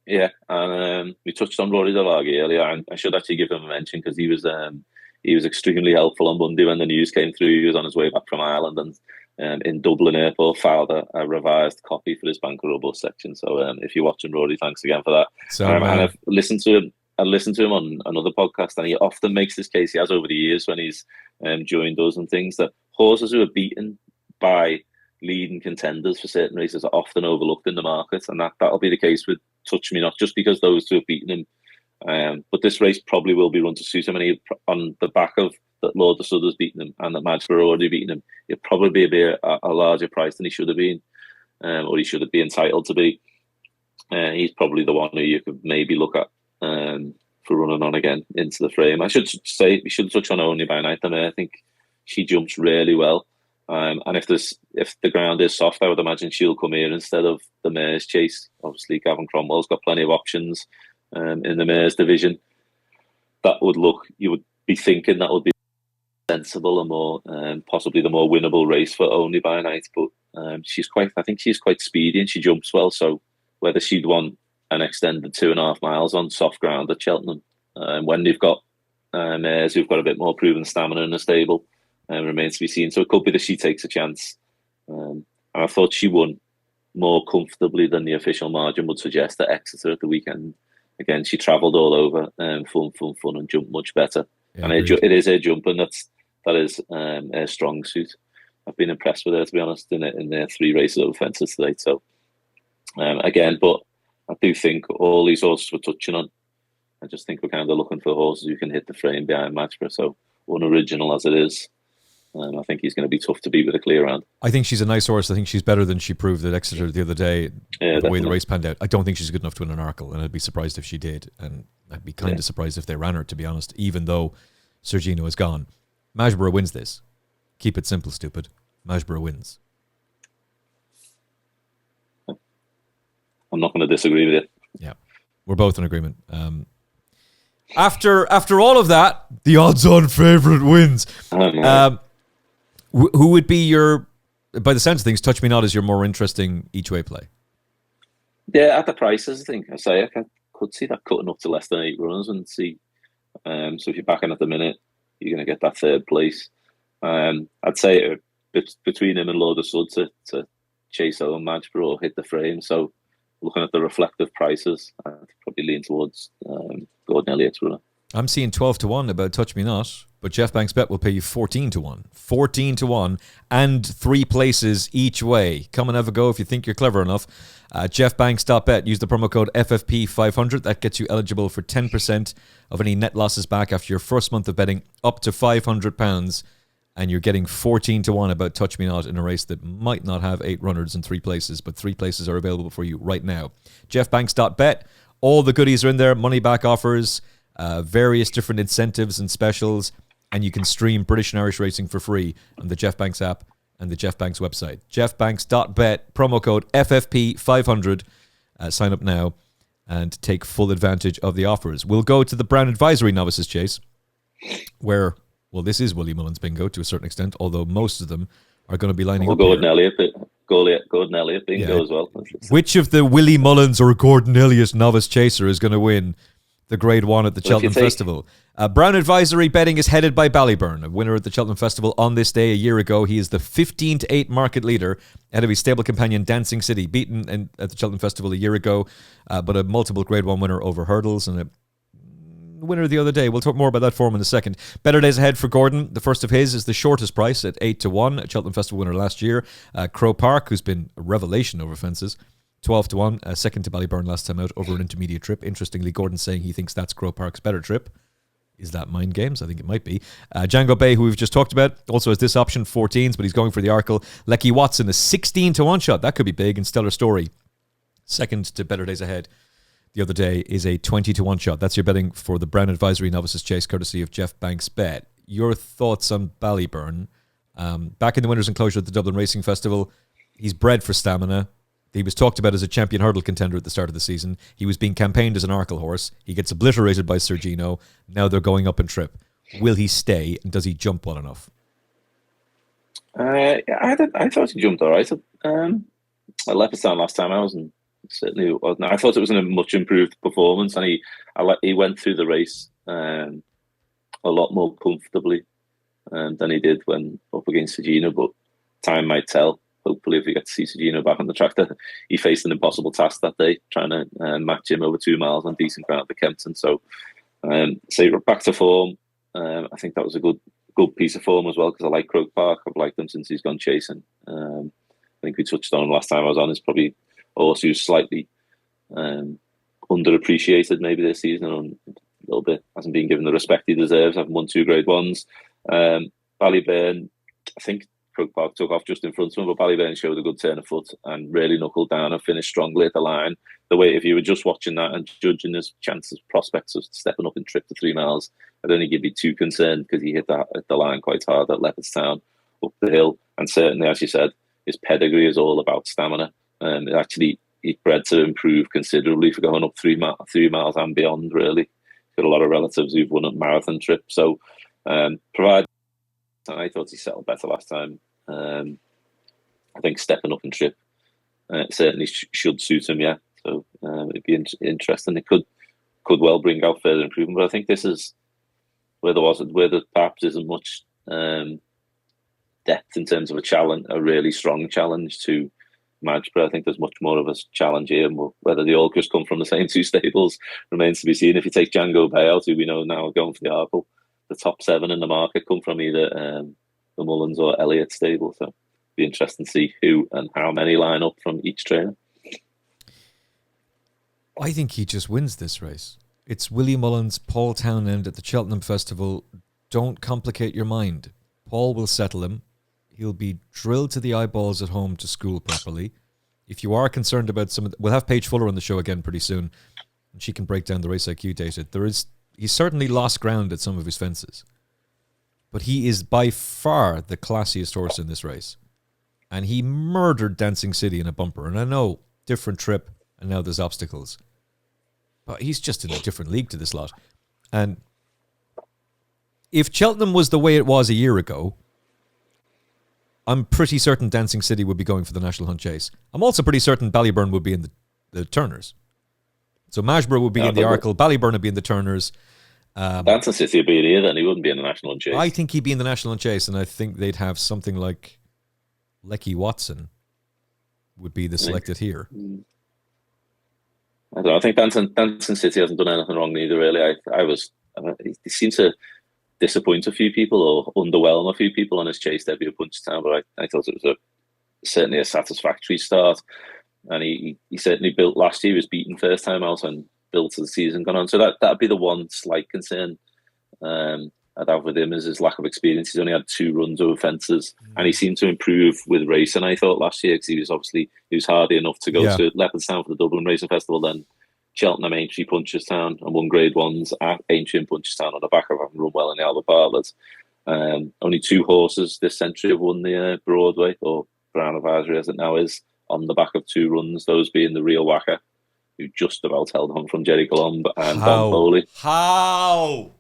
Yeah, and we touched on Rory Delagi earlier, and I should actually give him a mention because he was extremely helpful on Monday when the news came through. He was on his way back from Ireland and in Dublin Airport filed a revised copy for his Banker Robust section. So if you're watching, Rory, thanks again for that. And I've listened to him. I listened to him on another podcast, and he often makes this case. He has over the years when he's joined us and things that horses who are beaten by leading contenders for certain races are often overlooked in the market, and that'll be the case with Touch Me Not, just because those two have beaten him. But this race probably will be run to suit him, and on the back of that Lord the Sudder's beaten him and that Majborough already beaten him, he'll probably be a larger price than he should have been, or he should have been entitled to be. He's probably the one who you could maybe look at for running on again into the frame. I should say we should touch on Only by Night. I think she jumps really well. And if the ground is soft, I would imagine she'll come here instead of the Mares Chase. Obviously, Gavin Cromwell's got plenty of options in the Mares division. You would be thinking that would be sensible and more possibly the more winnable race for Only by Night. But I think she's quite speedy and she jumps well. So whether she'd want an extended 2.5 miles on soft ground at Cheltenham, when they've got mares who've got a bit more proven stamina in the stable, remains to be seen. So it could be that she takes a chance. And I thought she won more comfortably than the official margin would suggest at Exeter at the weekend. Again, she travelled all over, fun, and jumped much better. Yeah, and it is her jumping that is her strong suit. I've been impressed with her, to be honest, in their 3 races over fences today. So again, but I do think all these horses we're touching on, I just think we're kind of looking for horses who can hit the frame behind Majborough. So unoriginal as it is, I think he's going to be tough to beat with a clear round. I think she's a nice horse. I think she's better than she proved at Exeter the other day, the way the race panned out. I don't think she's good enough to win an Arkle, and I'd be surprised if she did. And I'd be kind of surprised if they ran her, to be honest, even though Sergino is gone. Majborough wins this. Keep it simple, stupid. Majborough wins. I'm not going to disagree with you. Yeah, we're both in agreement. After all of that, the odds-on favourite wins. Who would be your, by the sounds of things, Touch Me Not is your more interesting each-way play? Yeah, at the prices, I think. I could see that cutting up to less than 8 runners and see. So if you're backing at the minute, you're going to get that third place. I'd say between him and Lord of Sud to chase home Majborough hit the frame. So looking at the reflective prices, I'd probably lean towards Gordon Elliott's runner. I'm seeing 12-1 about Touch Me Not, but Jeff Banks Bet will pay you 14-1. 14-1 and 3 places each way. Come and have a go if you think you're clever enough. JeffBanks.bet. Use the promo code FFP500. That gets you eligible for 10% of any net losses back after your first month of betting, up to £500. And you're getting 14-1 about Touch Me Not in a race that might not have 8 runners in 3 places, but 3 places are available for you right now. JeffBanks.bet. All the goodies are in there. Money back offers, various different incentives and specials, and you can stream British and Irish racing for free on the Jeff Banks app and the Jeff Banks website. JeffBanks.bet, promo code FFP500. Sign up now and take full advantage of the offers. We'll go to the Brown Advisory Novices Chase, where, well, this is Willie Mullins bingo to a certain extent, although most of them are going to be lining up Gordon here. Gordon Elliott bingo as well. Which of the Willie Mullins or Gordon Elliott Novice Chaser is going to win the Grade 1 at the Cheltenham Festival? Brown Advisory betting is headed by Ballyburn, a winner at the Cheltenham Festival on this day a year ago. He is the 15-8 market leader ahead of his stable companion Dancing City, beaten at the Cheltenham Festival a year ago, but a multiple Grade 1 winner over hurdles and a winner the other day. We'll talk more about that form in a second. Better days ahead for Gordon. The first of his is the shortest price at 8-1, a Cheltenham Festival winner last year. Croke Park, who's been a revelation over fences, 12-1, second to Ballyburn last time out over an intermediate trip. Interestingly, Gordon's saying he thinks that's Croke Park's better trip. Is that mind games? I think it might be. Jango Baie, who we've just talked about, also has this option, 14s, but he's going for the Arkle. Lecky Watson, a 16-1 shot. That could be big, and Stellar Story, second to Better Days Ahead the other day, is a 20-1 shot. That's your betting for the Brown Advisory Novices Chase, courtesy of Jeff Banks Bet. Your thoughts on Ballyburn? Back in the Winners' Enclosure at the Dublin Racing Festival, he's bred for stamina. He was talked about as a champion hurdle contender at the start of the season. He was being campaigned as an Arkle horse. He gets obliterated by Sir Gino. Now they're going up in trip. Will he stay, and does he jump well enough? I thought he jumped all right. I left it down last time. Certainly wasn't. I thought it was a much improved performance, and he went through the race a lot more comfortably than he did when up against Sir Gino, but time might tell. Hopefully, if we get to see Sir Gino back on the track, that he faced an impossible task that day, trying to match him over 2 miles on decent ground at the Kempton. So we're back to form. I think that was a good piece of form as well, because I like Croke Park. I've liked him since he's gone chasing. I think we touched on him last time I was on. He's probably a horse who's slightly underappreciated maybe this season, and a little bit hasn't been given the respect he deserves. I've won 2 Grade 1s. Ballyburn, I think Croke Park took off just in front of him, but Ballyburn showed a good turn of foot and really knuckled down and finished strongly at the line. The way, if you were just watching that and judging his chances, prospects of stepping up in trip to 3 miles, I don't think you'd be too concerned, because he hit that at the line quite hard at Leopardstown up the hill. And certainly, as you said, his pedigree is all about stamina. Actually, he's bred to improve considerably for going up 3 miles and beyond, really. He's got a lot of relatives who've won a marathon trip. So, I thought he settled better last time. I think stepping up in trip certainly should suit him, yeah. So it'd be interesting. It could well bring out further improvement. But I think this is where there perhaps isn't much depth in terms of a really strong challenge to Majborough. I think there's much more of a challenge here. Whether they all just come from the same 2 stables remains to be seen. If you take Jango Baie out, who we know now are going for the Arkle, the top 7 in the market come from either the Mullins or Elliott stable. So it'll be interesting to see who and how many line up from each trainer. I think he just wins this race. It's Willie Mullins, Paul Townend at the Cheltenham Festival. Don't complicate your mind. Paul will settle him. He'll be drilled to the eyeballs at home to school properly. If you are concerned about we'll have Paige Fuller on the show again pretty soon, and she can break down the race IQ data. He's certainly lost ground at some of his fences, but he is by far the classiest horse in this race. and he murdered Dancing City in a bumper. And I know, different trip, and now there's obstacles. But he's just in a different league to this lot. And if Cheltenham was the way it was a year ago, I'm pretty certain Dancing City would be going for the National Hunt Chase. I'm also pretty certain Ballyburn would be in the Turners. So Majborough would be in the Arkle, Ballyburn would be in the Turners. Dancing City would be here, then he wouldn't be in the National Hunt Chase. I think he'd be in the National Hunt Chase, and I think they'd have something like Lecky Watson would be the selected here. I don't know. I think Dancing City hasn't done anything wrong either, really. He seemed to disappoint a few people or underwhelm a few people on his chase debut at Punchestown, but I thought it was certainly a satisfactory start. And he certainly built last year. He was beaten first time out and built as the season gone on. So that'd be the one slight concern I'd have with him is his lack of experience. He's only had 2 runs over fences, and he seemed to improve with racing, I thought, last year, because he was hardy enough to go to Leopardstown for the Dublin Racing Festival, then Cheltenham Ante Punchestown, and won Grade 1s at Ante and Punchestown on the back of having run well in the Albert Bartlett. Only 2 horses this century have won the Broadway, or Brown Advisory as it now is, on the back of 2 runs, those being the Real Whacker, who just about held on from Jerry Colomb and Don Foley. How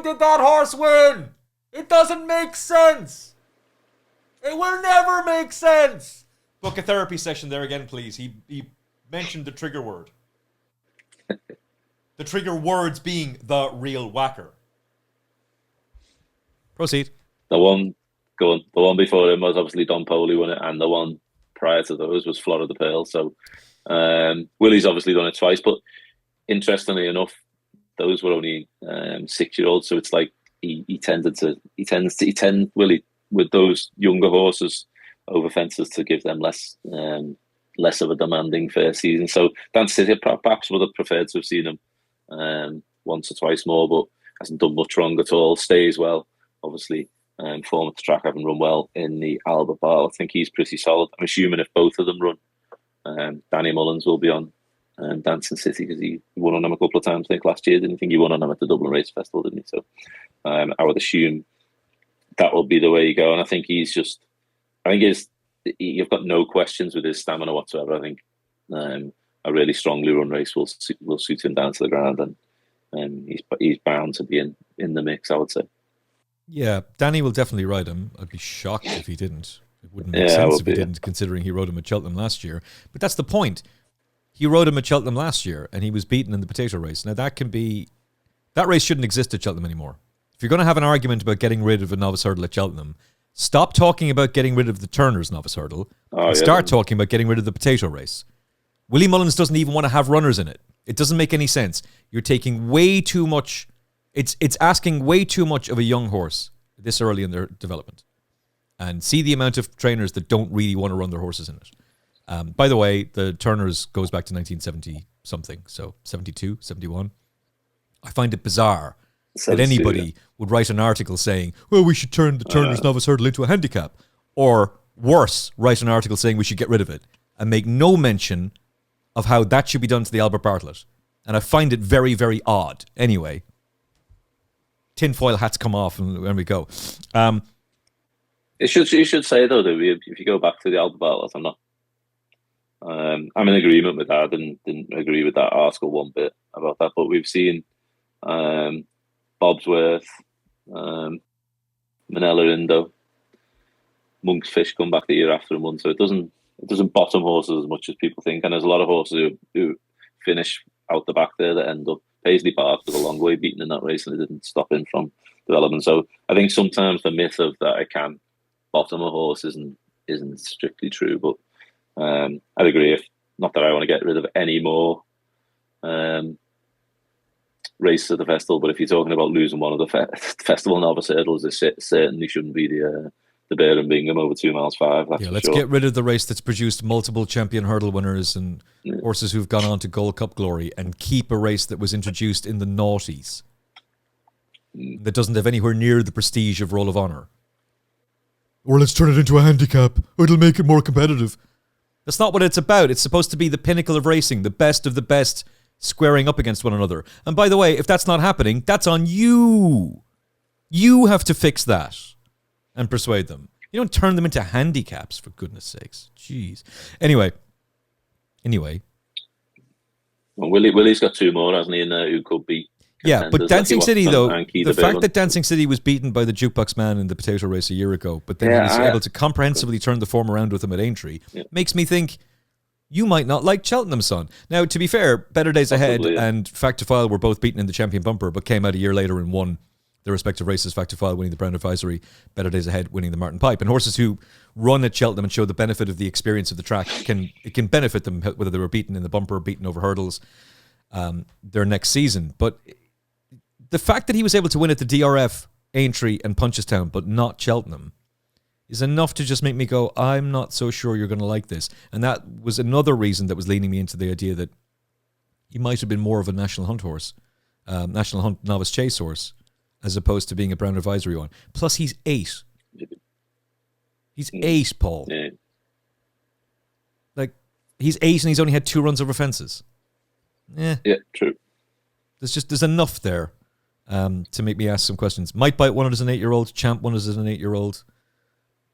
did that horse win? It doesn't make sense. It will never make sense. Book a therapy session there again, please. He mentioned the trigger word. The trigger words being the Real Whacker. Proceed. The one before him was obviously Don Foley won it, and the one prior to those was Florida Pearl. So Willie's obviously done it twice, but interestingly enough, those were only 6-year-olds. So it's like he tends Willie with those younger horses over fences to give them less of a demanding first season. So Dancing City perhaps would have preferred to have seen him once or twice more, but hasn't done much wrong at all. Stays well, obviously. Form at the track, having run well in the Albert Bar. I think he's pretty solid. I'm assuming if both of them run, Danny Mullins will be on Dancing City, because he won on him a couple of times, I think, last year. Didn't think he won on him at the Dublin Race Festival, didn't he? So I would assume that will be the way you go. And I think you've got no questions with his stamina whatsoever. I think a really strongly run race will suit him down to the ground, and he's bound to be in the mix, I would say. Yeah, Danny will definitely ride him. I'd be shocked if he didn't. It wouldn't make sense if he didn't, considering he rode him at Cheltenham last year. But that's the point. He rode him at Cheltenham last year, and he was beaten in the potato race. Now, that race shouldn't exist at Cheltenham anymore. If you're going to have an argument about getting rid of a novice hurdle at Cheltenham, stop talking about getting rid of the Turners novice hurdle and start talking about getting rid of the potato race. Willie Mullins doesn't even want to have runners in it. It doesn't make any sense. You're taking way too much. It's asking way too much of a young horse this early in their development. And see the amount of trainers that don't really want to run their horses in it. By the way, the Turners goes back to 1970 something, so 72, 71. I find it bizarre that anybody would write an article saying, well, we should turn the Turners novice hurdle into a handicap. Or worse, write an article saying we should get rid of it, and make no mention of how that should be done to the Albert Bartlett. And I find it very, very odd. Anyway, tinfoil hats come off, and there we go. You should say, though, that if you go back to the Albert Bartlett, I'm in agreement with that. I didn't agree with that article one bit about that, but we've seen Bobsworth, Manila Indo, Monk's Fish come back the year after and won, so it doesn't bottom horses as much as people think, and there's a lot of horses who finish out the back there that end up. Paisley Park was a long way beaten in that race, and it didn't stop him from development. So I think sometimes the myth of that I can bottom a horse isn't strictly true, but I'd agree. Not that I want to get rid of any more races at the festival, but if you're talking about losing one of the festival novice hurdles, it certainly shouldn't be the Bear and Bingham over 2 miles 5. Let's get rid of the race that's produced multiple champion hurdle winners and horses who've gone on to Gold Cup glory, and keep a race that was introduced in the noughties that doesn't have anywhere near the prestige of Roll of Honour. Or let's turn it into a handicap. It'll make it more competitive. That's not what it's about. It's supposed to be the pinnacle of racing, the best of the best squaring up against one another. And by the way, if that's not happening, that's on you. You have to fix that and persuade them. You don't turn them into handicaps, for goodness sakes. Jeez. Anyway. Well, Willie's got 2 more, hasn't he, in there, who could be yeah, but Dancing City, though, the fact that that Dancing City was beaten by the Jukebox Man in the potato race a year ago, but then he was able to comprehensively turn the form around with him at Aintree, makes me think you might not like Cheltenham, son. Now, to be fair, Better Days Ahead and Fact to File were both beaten in the Champion Bumper, but came out a year later and won their respective races. Fact to File winning the Brown Advisory, Better Days Ahead winning the Martin Pipe. And horses who run at Cheltenham and show the benefit of the experience of the track can benefit them, whether they were beaten in the bumper or beaten over hurdles their next season. But the fact that he was able to win at the DRF, Aintree and Punchestown, but not Cheltenham, is enough to just make me go, I'm not so sure you're going to like this. And that was another reason that was leaning me into the idea that he might have been more of a National Hunt horse, National Hunt Novice Chase horse, as opposed to being a Brown Advisory one. Plus, he's 8. He's 8, Paul. Yeah. Like, he's 8 and he's only had 2 runs over fences. Yeah, true. There's enough there to make me ask some questions. Might Bite won it as an 8-year-old. Champ won it as an 8-year-old.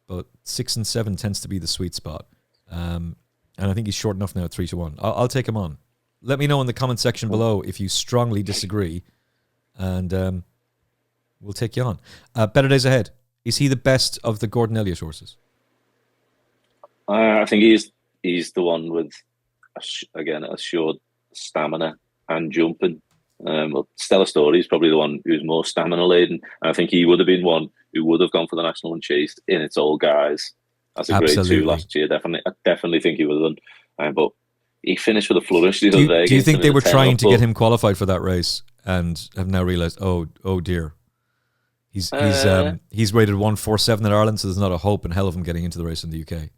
But 6 and 7 tends to be the sweet spot. And I think he's short enough now at 3-1. I'll take him on. Let me know in the comment section below if you strongly disagree. And we'll take you on. Better Days Ahead. Is he the best of the Gordon Elliott horses? I think he's the one with, again, assured stamina and jumping. Stellar Story is probably the one who's more stamina laden. And I think he would have been one who would have gone for the National and Chase in its old guise as a grade 2 last year. I definitely think he would have done. But he finished with a flourish the other day. Do you think they were trying to get him qualified for that race and have now realised, oh dear, he's rated 147 at Ireland, so there's not a hope in hell of him getting into the race in the UK?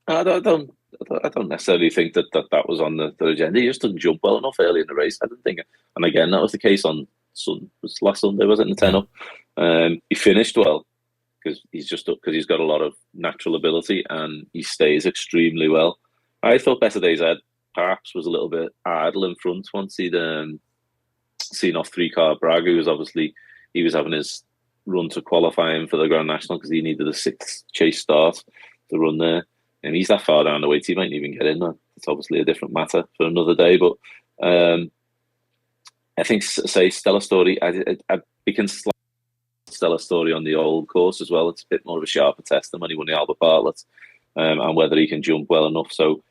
I don't necessarily think that was on the agenda. He just didn't jump well enough early in the race. I didn't think, and again, that was the case on last Sunday, was it, in the 10 up? He finished well because he's got a lot of natural ability and he stays extremely well. I thought Better Days Ahead perhaps was a little bit idle in front once he'd seen off 3-Car Bragg, who was obviously he was having his run to qualifying for the Grand National because he needed a 6th chase start to run there. And he's that far down the weight, he might even get in there. It's obviously a different matter for another day. But I think, say, Stellar Story, we can slap Stellar Story on the old course as well. It's a bit more of a sharper test than when he won the Albert Bartlett, and whether he can jump well enough. So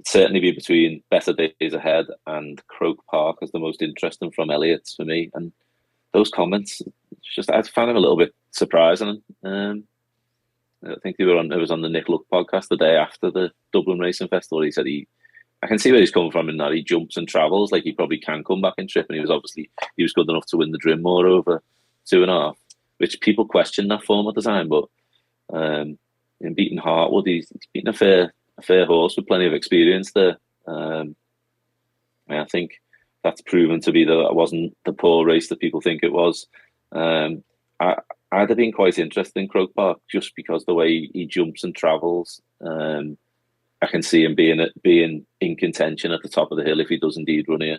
certainly be between Better Days Ahead and Croke Park as the most interesting from Elliott's for me. And those comments, I found him a little bit surprising. I think it was on the Nick Luck podcast the day after the Dublin Racing Festival. He said I can see where he's coming from in that he jumps and travels, like he probably can come back and trip, and he was good enough to win the Drinmore over 2.5, which people questioned that form at the time. But in beating Hartwood, he's beaten a fair horse with plenty of experience there. I think that's proven to be that it wasn't the poor race that people think it was. I'd have been quite interested in Croke Park just because the way he jumps and travels. I can see him being in contention at the top of the hill if he does indeed run here.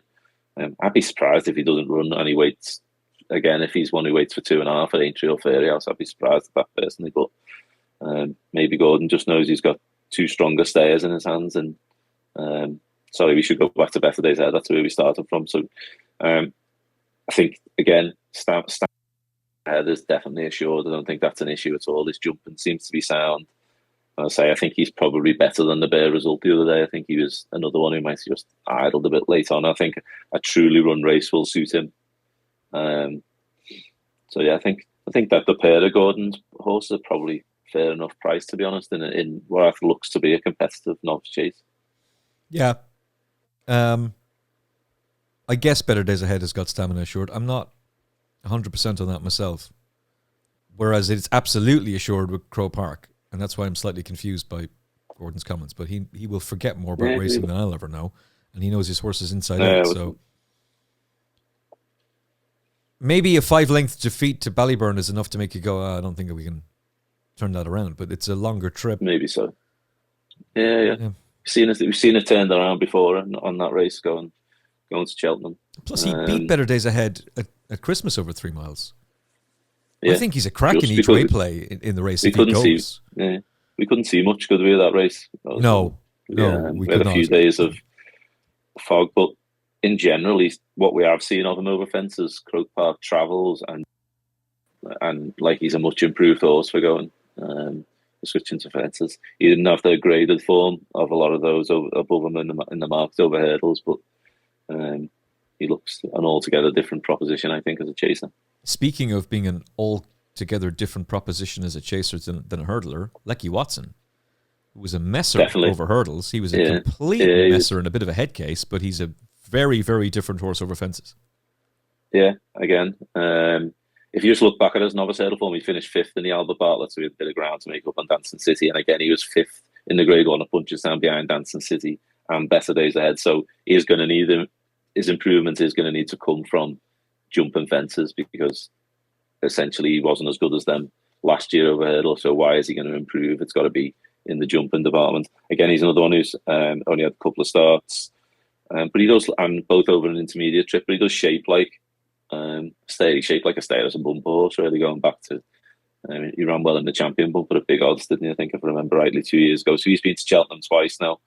I'd be surprised if he doesn't run and he waits again. If he's one who waits for 2.5 at Aintree or Fairyhouse, I'd be surprised at that personally. But maybe Gordon just knows he's got 2 stronger stayers in his hands. And sorry, we should go back to Better Days Ahead. That's where we started from. So I think again, Head is definitely assured. I don't think that's an issue at all. His jumping seems to be sound. I think he's probably better than the Bear result the other day. I think he was another one who might have just idled a bit late on. I think a truly run race will suit him. So yeah, I think that the pair of Gordon's horses are probably fair enough price, to be honest, in what looks to be a competitive novice chase. Yeah. I guess Better Days Ahead has got stamina assured. I'm not 100% on that myself. Whereas it's absolutely assured with Croke Park. And that's why I'm slightly confused by Gordon's comments. But he will forget more about racing than I'll ever know. And he knows his horses inside out. So maybe a 5-length defeat to Ballyburn is enough to make you go, I don't think we can turn that around. But it's a longer trip. Maybe so. Yeah. We've seen it turned around before on that race going to Cheltenham. Plus, he beat Better Days Ahead at Christmas over 3 miles. I think he's a crack in each way play in the race if he goes. We couldn't see much, could we, of that race? No, we had a few days of fog, but in general, what we have seen of him over fences, Croke Park travels, and like he's a much improved horse for going switching to fences. He didn't have the graded form of a lot of those above him in the marks over hurdles, but he looks an altogether different proposition, I think, as a chaser. Speaking of being an altogether different proposition as a chaser than a hurdler, Lecky Watson, who was a messer over hurdles. He was a complete messer and a bit of a head case, but he's a very, very different horse over fences. Yeah, again, if you just look back at his novice hurdle form, he finished 5th in the Albert Bartlett, so he had a bit of ground to make up on Dancing City. And again, he was 5th in the Grade 1 at Punchestown behind Dancing City and better days ahead. So he is going to need his improvement is going to need to come from jumping fences, because essentially he wasn't as good as them last year over hurdle. So why is he going to improve? It's got to be in the jumping department. Again, he's another one who's only had a couple of starts, but he does, and both over an intermediate trip, but he does shape like a stay as a bumper horse, really, going back to he ran well in the champion bumper at big odds, didn't he? I think, if I remember rightly, 2 years ago. So he's been to Cheltenham twice now.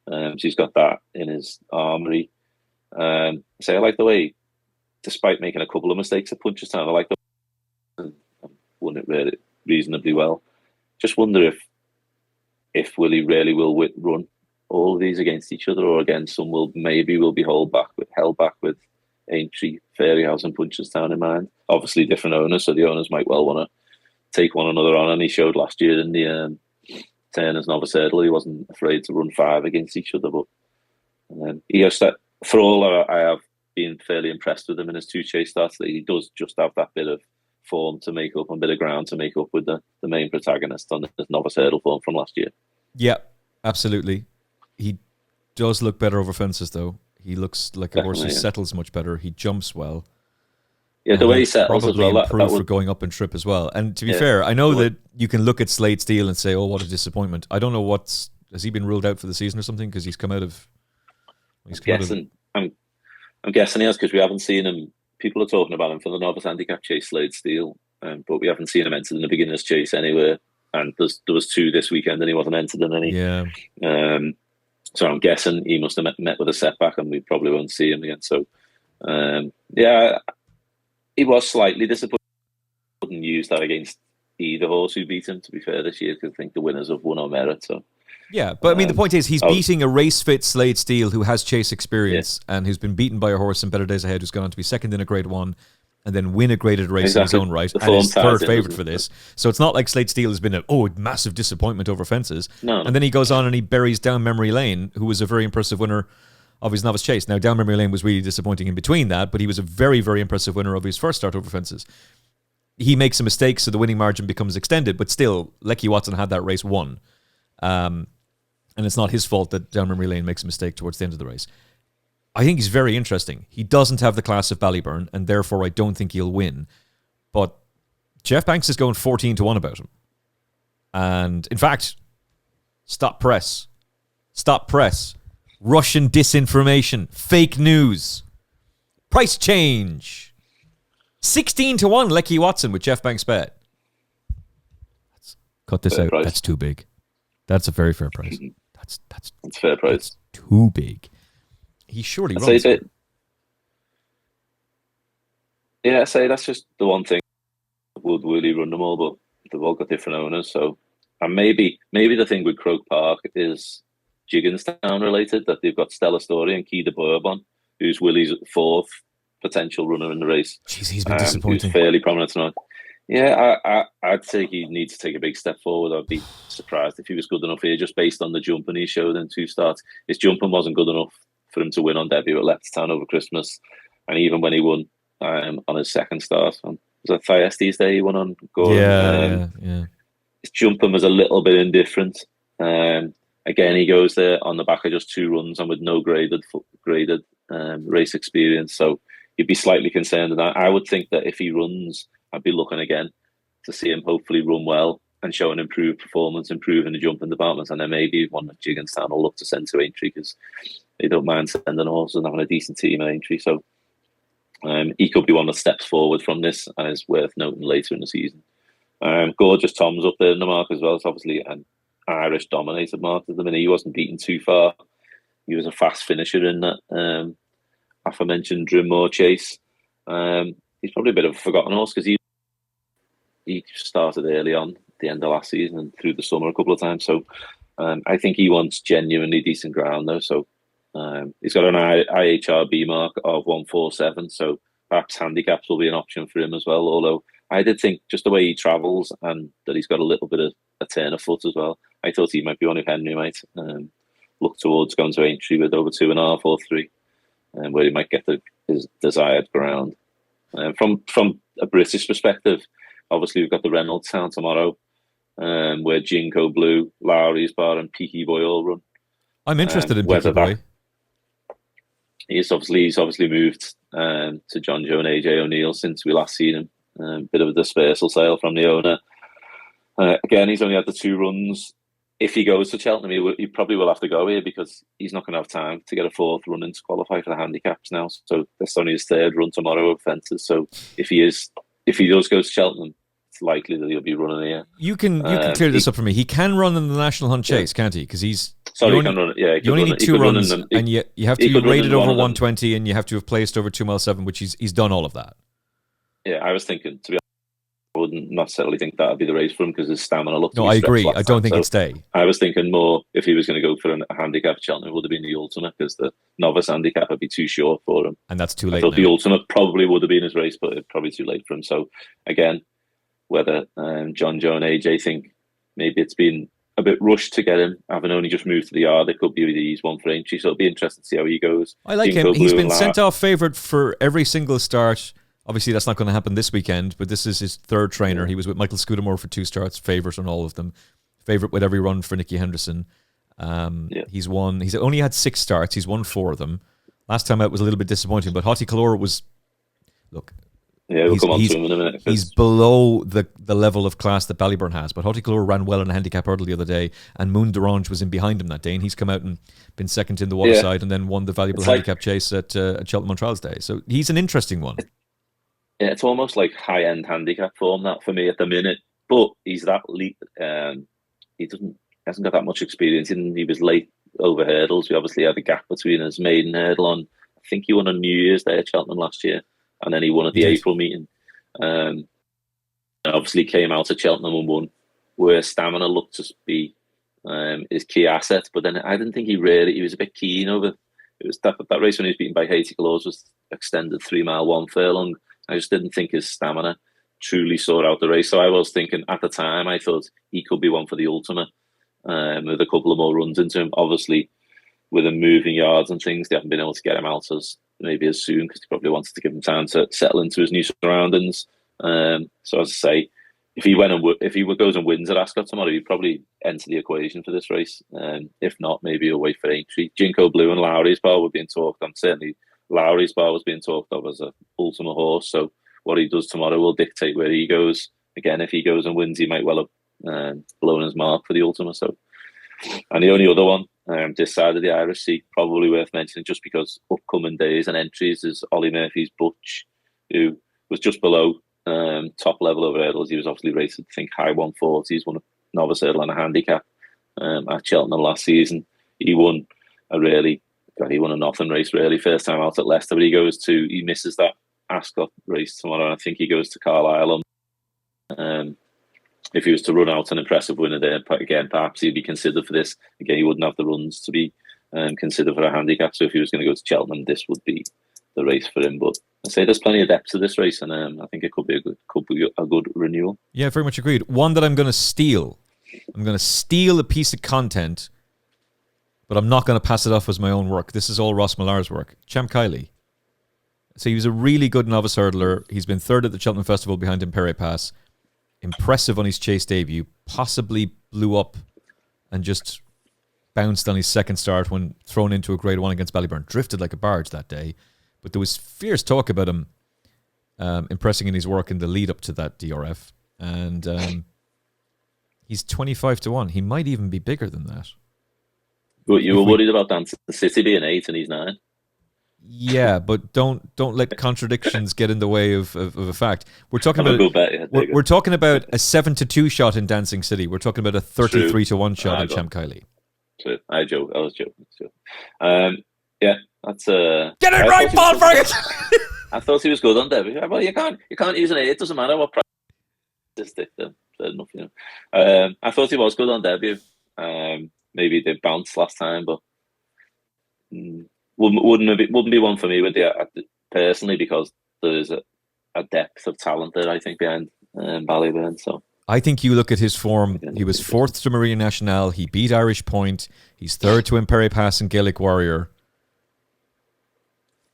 So he's got that in his armoury. I like the way, despite making a couple of mistakes at Punchestown, I like the and won it really reasonably well. Just wonder if Willie really will run all of these against each other, or again some will be held back with Aintree, Fairyhouse and Punchestown in mind. Obviously different owners, so the owners might well want to take one another on, and he showed last year in the Turner's Novice Hurdle he wasn't afraid to run 5 against each other. But he has that, for all I have been fairly impressed with him in his 2 chase starts, that he does just have that bit of form to make up, and bit of ground to make up with the main protagonist on his Novice Hurdle form from last year. Yeah, absolutely. He does look better over fences, though. He looks like a horse who settles much better. He jumps well. Yeah, the way he settles as well. Probably improve for going up and trip as well. And to be fair, I know that you can look at Slade Steele and say, "Oh, what a disappointment." I don't know has he been ruled out for the season or something, because he's come out of. I'm guessing he has, because we haven't seen him. People are talking about him for the Novice Handicap Chase, Slade Steele, but we haven't seen him entered in the beginner's chase anywhere. And there was 2 this weekend, and he wasn't entered in any. Yeah. So I'm guessing he must have met with a setback, and we probably won't see him again. So, he was slightly disappointed. Wouldn't use that against either horse who beat him, to be fair, this year, because I think the winners have won on merit. So. Yeah, but I mean, the point is, he's beating a race-fit Slade Steele who has chase experience and who's been beaten by a horse in better days ahead, who's gone on to be second in a Grade 1 and then win a graded race in his own right, and is third favourite for this. So it's not like Slade Steele has been a massive disappointment over fences. No. And then he goes on and he buries Down Memory Lane, who was a very impressive winner of his Novice Chase. Now, Down Memory Lane was really disappointing in between that, but he was a very, very impressive winner of his first start over fences. He makes a mistake, so the winning margin becomes extended, but still, Lecky Watson had that race won. And it's not his fault that Down Memory Lane makes a mistake towards the end of the race. I think he's very interesting. He doesn't have the class of Ballyburn, and therefore I don't think he'll win. But Jeff Banks is going 14-1 about him. And, in fact, stop press. Russian disinformation. Fake news. Price change. 16-1 Lecky Watson with Jeff Banks bet. Cut this out. Price. That's too big. That's a very fair price. That's fair price. That's too big. He surely runs. I'd say that's just the one thing. Would really run them all, but they've all got different owners. So, and maybe the thing with Croke Park is Gigginstown related, that they've got Stella Story and Key de Bourbon, who's Willie's 4th potential runner in the race. Jeez, he's been disappointing. Who's fairly prominent tonight. Yeah, I'd say he needs to take a big step forward. I'd be surprised if he was good enough here, just based on the jumping he showed in 2 starts. His jumping wasn't good enough for him to win on debut at Leicester over Christmas. And even when he won on his second start, was that Thyestes Day he won on? Yeah. His jumping was a little bit indifferent. Again, he goes there on the back of just 2 runs and with no graded race experience. So you'd be slightly concerned. And I would think that if he runs, I'd be looking again to see him hopefully run well and show an improved performance, improving the jumping departments, and then maybe one that Gigginstown will look to send to Aintree, because they don't mind sending horses and having a decent team at Aintree. So He could be one that steps forward from this and is worth noting later in the season. Gorgeous Tom's up there in the mark as well. It's obviously an Irish dominated mark at the minute. He wasn't beaten too far. He was a fast finisher in that aforementioned Drimore Chase. He's probably a bit of a forgotten horse because he started early on at the end of last season and through the summer a couple of times. So I think he wants genuinely decent ground though. So he's got an IHRB mark of 147. So perhaps handicaps will be an option for him as well. Although I did think just the way he travels and that he's got a little bit of a turn of foot as well. I thought he might be one if Henry might look towards going to Aintree with over 2.5 or 3, where he might get his desired ground. From a British perspective, obviously we've got the Reynolds town tomorrow, where Jinko Blue, Lowry's Bar, and Peaky Boy all run. I'm interested in Peaky Boy. He's obviously moved to John Joe and AJ O'Neill since we last seen him. Bit of a dispersal sale from the owner. Again, he's only had the 2 runs. If he goes to Cheltenham, he probably will have to go here because he's not going to have time to get a 4th run in to qualify for the handicaps now. So that's only his 3rd run tomorrow of fences. So if he does go to Cheltenham, it's likely that he'll be running here. You can clear this up for me. He can run in the National Hunt Chase, can't he? Because he's sorry, he can run it. Yeah, you only need 2 runs, and you have to be rated over 120, and you have to have placed over 2 mile 7, which he's done all of that. Yeah, I was thinking, to be honest, I wouldn't necessarily think that would be the race for him because his stamina looked. No, I agree. I don't think he'd stay. I was thinking more if he was going to go for a handicap at Cheltenham, it would have been the Ultimate because the novice handicap would be too short for him. And that's too late. I thought the Ultimate probably would have been his race, but it's probably too late for him. So again, whether John Joe and AJ think maybe it's been a bit rushed to get him, having only just moved to the yard, it could be he's one for Aintree. So it'll be interesting to see how he goes. I like him. He's been sent off favourite for every single start. Obviously, that's not going to happen this weekend, but this is his 3rd trainer. He was with Michael Scudamore for 2 starts, favourite on all of them. Favourite with every run for Nicky Henderson. He's won. He's only had 6 starts. He's won 4 of them. Last time out was a little bit disappointing, but Hottie Calora was... Look, yeah, we'll come on to him in a minute. He's below the level of class that Ballyburn has, but Hottie Calora ran well in a handicap hurdle the other day, and Moon Derange was in behind him that day, and he's come out and been second in the waterside and then won the valuable handicap chase at Cheltenham on Trials Day. So he's an interesting one. Yeah, it's almost like high-end handicap form that for me at the minute. But he's that late. He hasn't got that much experience. He was late over hurdles. We obviously had a gap between his maiden hurdle on. I think he won on New Year's Day at Cheltenham last year, and then he won at the April meeting. And obviously came out at Cheltenham and won, where stamina looked to be his key asset. But then I didn't think he was a bit keen over. It was that race when he was beaten by Haiti Claus was extended 3 mile 1 furlong. I just didn't think his stamina truly saw out the race. So I was thinking at the time, I thought he could be one for the Ultimate with a couple of more runs into him. Obviously, with him moving yards and things, they haven't been able to get him out as soon because they probably wanted to give him time to settle into his new surroundings. So as I say, if he goes and wins at Ascot tomorrow, he'd probably enter the equation for this race. If not, maybe he'll wait for Aintree. Jinko Blue and Lowry's Bar were being talked on. Certainly Lowry's Bar was being talked of as an Ultimate horse. So what he does tomorrow will dictate where he goes. Again, if he goes and wins, he might well have blown his mark for the Ultimate. So, and the only other one this side of the Irish Sea, probably worth mentioning just because upcoming days and entries, is Ollie Murphy's Butch, who was just below top level over hurdles. He was obviously rated, I think, high 140s, won a novice hurdle and a handicap at Cheltenham last season. He won a nothing race really, first time out at Leicester, but he misses that Ascot race tomorrow, and I think he goes to Carlisle. If he was to run out an impressive winner there, again, perhaps he'd be considered for this. Again, he wouldn't have the runs to be considered for a handicap, so if he was going to go to Cheltenham, this would be the race for him. But I say there's plenty of depth to this race, and I think it could be a good renewal. Yeah, very much agreed. One that I'm going to steal. I'm going to steal a piece of content, but I'm not going to pass it off as my own work. This is all Ross Millar's work. Champ Kiley. So he was a really good novice hurdler. He's been 3rd at the Cheltenham Festival behind Impere Pass. Impressive on his chase debut. Possibly blew up and just bounced on his second start when thrown into a Grade 1 against Ballyburn. Drifted like a barge that day. But there was fierce talk about him impressing in his work in the lead up to that DRF. And he's 25-1. He might even be bigger than that. But you were worried about the City being 8 and he's 9? Yeah, but don't let contradictions get in the way of a fact. We're talking I'm a about good bet, we're talking about a 7-2 shot in Dancing City. We're talking about a 33-1 shot in Champ-Kylie. True. I was joking. Yeah, that's Get it right, Paul Ferguson. I thought he was good on debut. Well, you can't use an 8. It doesn't matter what price you stick them. Fair enough, you know. I thought he was good on debut. Maybe he did bounce last time, but wouldn't be one for me with personally, because there's a depth of talent there, I think, behind Ballyburn. So I think you look at his form. He was 4th to Marine Nationale. He beat Irish Point. He's 3rd to Imperi Pass and Gaelic Warrior.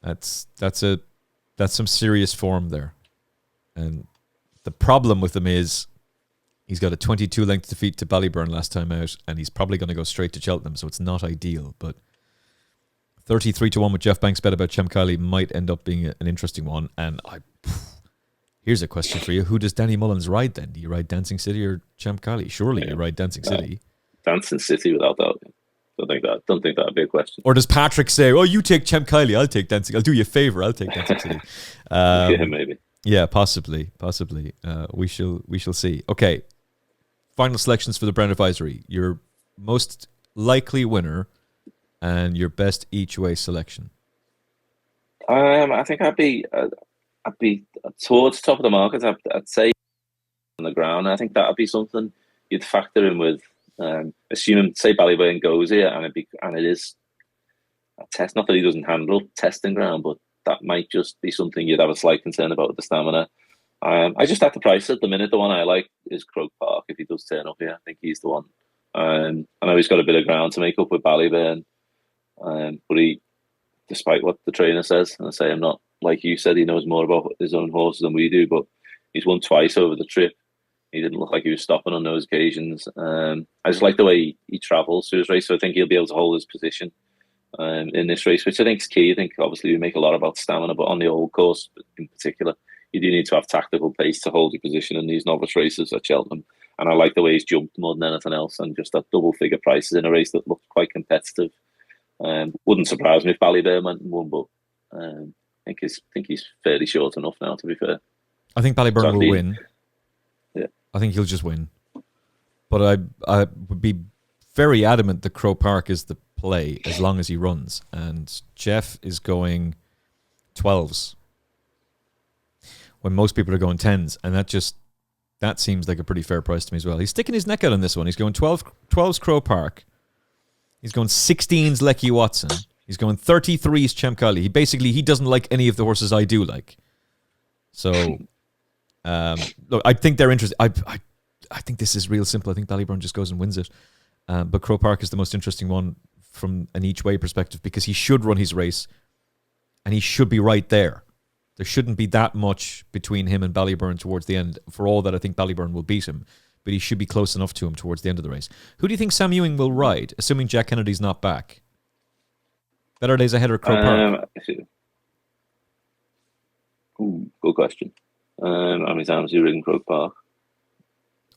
That's some serious form there. And the problem with him is he's got a 22 length defeat to Ballyburn last time out, and he's probably going to go straight to Cheltenham, so it's not ideal. But 33-1 with Jeff Banks bet about Champ-Kylie might end up being an interesting one. And here's a question for you. Who does Danny Mullins ride then? Do you ride Dancing City or Champ-Kylie? Surely you ride Dancing City. Dancing City without doubt. Don't think that'd be a question. Or does Patrick say, "Oh, you take Champ-Kylie, I'll take Dancing. I'll do you a favour. I'll take Dancing City." Yeah, maybe. Yeah, possibly. We shall see. Okay. Final selections for the Brown Advisory. Your most likely winner and your best each way selection. I think I'd be towards the top of the market. I'd say on the ground. I think that'd be something you'd factor in with. Assuming, say, Ballyburn goes here, and it is a test. Not that he doesn't handle testing ground, but that might just be something you'd have a slight concern about with the stamina. I just have to price at the minute. The one I like is Croke Park. If he does turn up here, I think he's the one. I know he's got a bit of ground to make up with Ballyburn, but he, despite what the trainer says, and I say I'm not like you said, he knows more about his own horses than we do, but he's won twice over the trip. He didn't look like he was stopping on those occasions. I just like the way he travels through his race, so I think he'll be able to hold his position in this race, which I think is key. I think obviously we make a lot about stamina, but on the old course in particular, you do need to have tactical pace to hold your position in these novice races at Cheltenham. And I like the way he's jumped more than anything else, and just that double figure prices in a race that looked quite competitive. Wouldn't surprise me if Ballyburn went and won, but I think he's fairly short enough now, to be fair. I think Ballyburn will win. Yeah, I think he'll just win. But I would be very adamant that Croke Park is the play as long as he runs. And Jeff is going 12s when most people are going 10s. And that seems like a pretty fair price to me as well. He's sticking his neck out on this one. He's going 12s Croke Park. He's going 16s Lecky Watson. He's going 33s Champ-Kylie. He doesn't like any of the horses I do like. So, look, I think they're interested. I think this is real simple. I think Ballyburn just goes and wins it. But Croke Park is the most interesting one from an each way perspective, because he should run his race and he should be right there. There shouldn't be that much between him and Ballyburn towards the end, for all that I think Ballyburn will beat him. But he should be close enough to him towards the end of the race. Who do you think Sam Ewing will ride, assuming Jack Kennedy's not back? Better Days Ahead or Croke Park? Good question. How many times have you ridden Croke Park?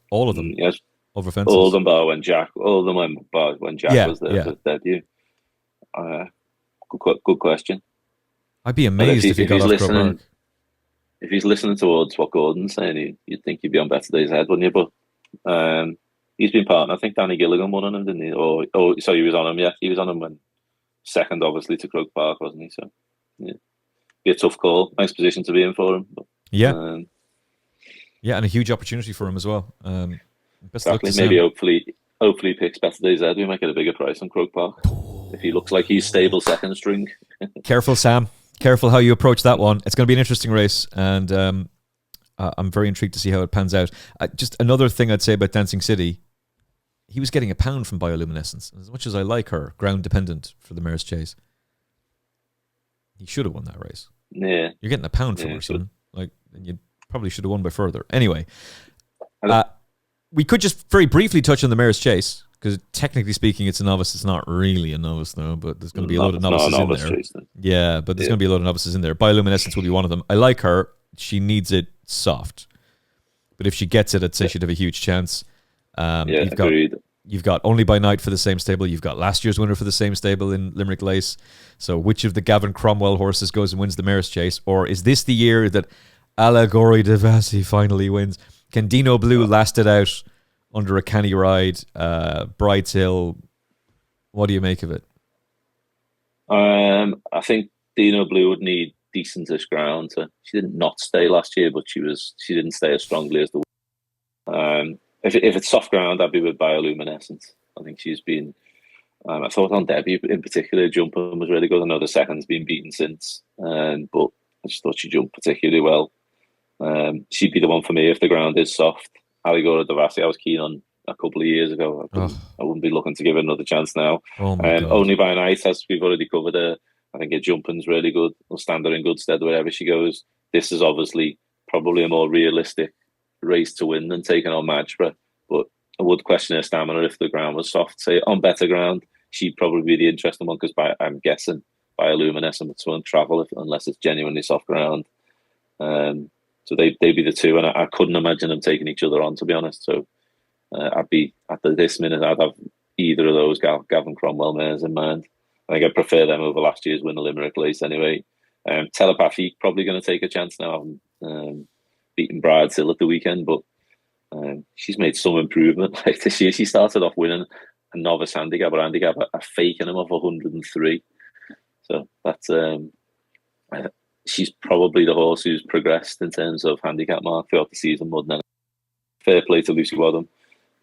All of them. Yes. Over fences. All of them bar when Jack. All of them when Jack was there for his debut. Good question. I'd be amazed if he got off Croke Park. If he's listening towards what Gordon's saying, you'd think he'd be on Better Days Ahead, wouldn't you? But he's been partner. I think Danny Gilligan won on him, didn't he? So he was on him. Yeah, he was on him when second, obviously, to Croke Park, wasn't he? So yeah, be a tough call. Nice position to be in for him. But, yeah, and a huge opportunity for him as well. Exactly. Maybe hopefully he picks Better Days Ahead. We might get a bigger price on Croke Park if he looks like he's stable second string. Careful, Sam. Careful how you approach that one. It's going to be an interesting race, and I'm very intrigued to see how it pans out. Just another thing I'd say about Dancing City, he was getting £1 from Bioluminescence. As much as I like her, ground dependent for the Mare's Chase, he should have won that race. Yeah, you're getting £1 from her, son. Like, and you probably should have won by further. Anyway, we could just very briefly touch on the Mare's Chase, because technically speaking, it's a novice. It's not really a novice, though, but there's going to be a load of novices in there. Chase, yeah, but there's going to be a load of novices in there. Bioluminescence will be one of them. I like her. She needs it soft. But if she gets it, I'd say she'd have a huge chance. Agreed. You've got Only by Night for the same stable. You've got last year's winner for the same stable in Limerick Lace. So which of the Gavin Cromwell horses goes and wins the Mayor's Chase? Or is this the year that Allegory de Vassy finally wins? Can Dino Blue last it out under a canny ride? Brights Hill, what do you make of it? I think Dino Blue would need decentish ground. She didn't not stay last year, but she didn't stay as strongly as the. If it's soft ground, I'd be with Bioluminescence. I think she's been. I thought on debut in particular, jumping was really good. I know the second's been beaten since, but I just thought she jumped particularly well. She'd be the one for me if the ground is soft. Allegory de Vassy, I was keen on a couple of years ago. I wouldn't be looking to give it another chance now. Only by Night, as we've already covered her, I think her jumping's really good. Will stand her in good stead wherever she goes. This is obviously probably a more realistic race to win than taking on Majborough, but I would question her stamina if the ground was soft. Say on better ground, she'd probably be the interesting one because I'm guessing Bioluminescence won't travel unless it's genuinely soft ground. So they'd be the two, and I couldn't imagine them taking each other on, to be honest. So I'd be at this minute, I'd have either of those Gavin Cromwell mares in mind. I think I'd prefer them over last year's winner Limerick Lace anyway. Telepathy probably going to take a chance now. Beating Brides Hill at the weekend, but she's made some improvement. Like this year, she started off winning a novice handicap or handicap, a faking him of 103. So that's she's probably the horse who's progressed in terms of handicap mark throughout the season more than fair play to Lucy Wadham.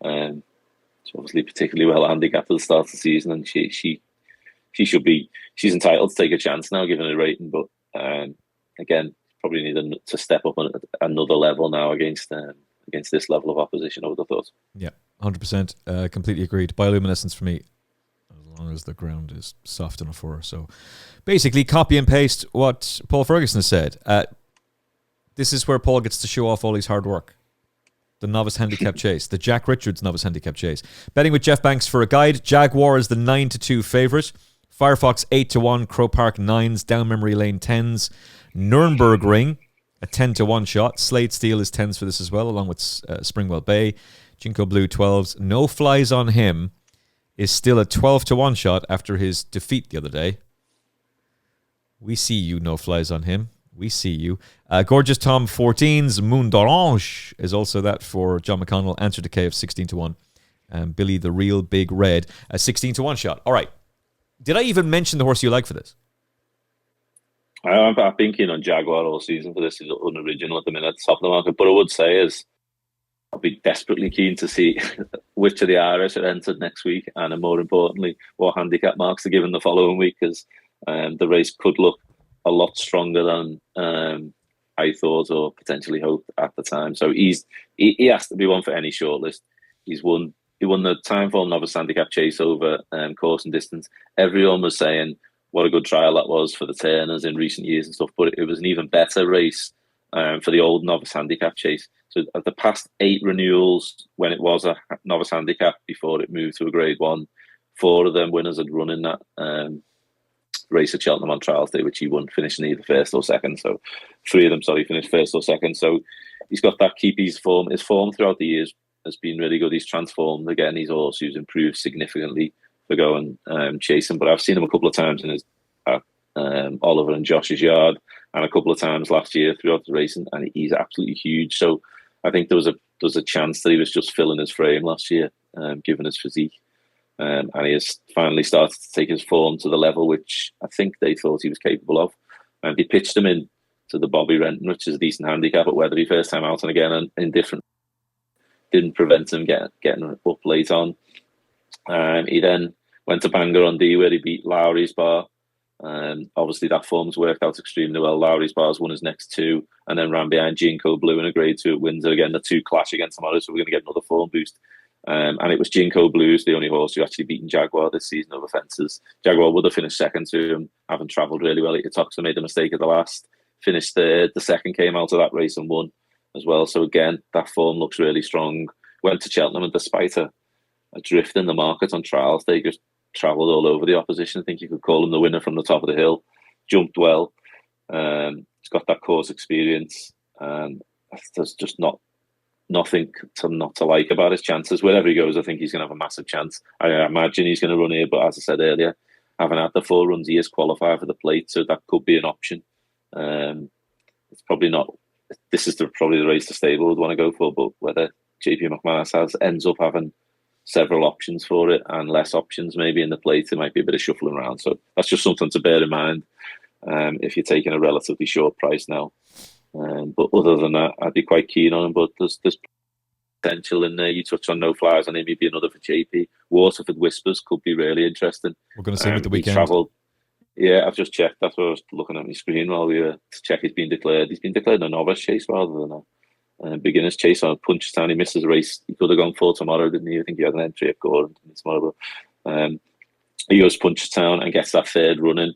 She's obviously particularly well handicapped at the start of the season, and she should be. She's entitled to take a chance now, given her rating. But again, probably need to step up on another level now against this level of opposition, I would have thought. Yeah, 100%. Completely agreed. Bioluminescence for me, as long as the ground is soft enough for her. So basically, copy and paste what Paul Ferguson has said. This is where Paul gets to show off all his hard work. The Novice Handicap Chase. The Jack Richards Novice Handicap Chase. Betting with Jeff Banks for a guide. Jaguar is the 9-2 favourite. Firefox 8-1. Croke Park 9s. Down Memory Lane 10s. Nürnberg Ring, a 10-1 shot. Slade Steel is 10s for this as well, along with Springwell Bay. Jinko Blue 12s. No Flies on Him is still a 12-1 shot after his defeat the other day. We see you, No Flies on Him. We see you. Gorgeous Tom 14s. Moon d'Orange is also that for John McConnell. Answer to K of 16-1. Billy the Real Big Red, a 16-1 shot. All right. Did I even mention the horse you like for this? I've been keen on Jaguar all season for this. It's unoriginal at the minute, top of the market. But I would say I'll be desperately keen to see which of the Irish are entered next week, and more importantly, what handicap marks are given the following week, because the race could look a lot stronger than I thought or potentially hoped at the time. So he has to be one for any shortlist. He won the Timeform Novice Handicap Chase over course and distance. Everyone was saying what a good trial that was for the Turners in recent years and stuff, but it was an even better race for the old Novice Handicap Chase. So at the past 8 renewals, when it was a Novice Handicap before it moved to a Grade 1, 4 of them winners had run in that race at Cheltenham on Trials Day, which he won, finishing either first or second. So 3 of them, finished first or second. So he's got that keep his form. His form throughout the years has been really good. He's transformed again. He's also improved significantly for going chasing. But I've seen him a couple of times in his Oliver and Josh's yard, and a couple of times last year throughout the racing, and he's absolutely huge. So I think there was a chance that he was just filling his frame last year, given his physique. And he has finally started to take his form to the level which I think they thought he was capable of. And he pitched him in to the Bobby Renton, which is a decent handicap at Weatherby first time out, and again indifferent. Didn't prevent him getting up late on. He then went to Bangor on D, where he beat Lowry's Bar. Obviously that form's worked out extremely well. Lowry's Bar's won his next 2, and then ran behind Jinko Blue in a Grade 2 at Windsor. Again, the 2 clash again tomorrow, so we're going to get another form boost. And it was Jinko Blue's the only horse who actually beaten Jaguar this season over fences. Jaguar would have finished second to him, having travelled really well. Itoxa made a mistake at the last, finished third. The second came out of that race and won as well. So again, that form looks really strong. Went to Cheltenham, and despite a drift in the market on trials, they just travelled all over the opposition. I think you could call him the winner from the top of the hill. Jumped well. He's got that course experience, and there's just not nothing to not to like about his chances. Wherever he goes, I think he's going to have a massive chance. I imagine he's going to run here, but as I said earlier, having had the 4 runs, he is qualified for the plate, so that could be an option. It's probably not. This is probably the race the stable would want to go for, but whether JP McManus ends up having several options for it and less options maybe in the plate, it might be a bit of shuffling around. So that's just something to bear in mind if you're taking a relatively short price now. But other than that, I'd be quite keen on him. But there's potential in there. You touch on no flyers on him, he'd be another for JP. Waterford Whispers could be really interesting. We're going to see him at the weekend. Yeah, I've just checked. That's what I was looking at my screen while we were to check. He's been declared a novice chase rather than a beginner's chase on Punchestown. He missed his race. He could have gone for tomorrow, didn't he? I think he had an entry at Gordon tomorrow. But he goes Punchestown and gets that 3rd run in.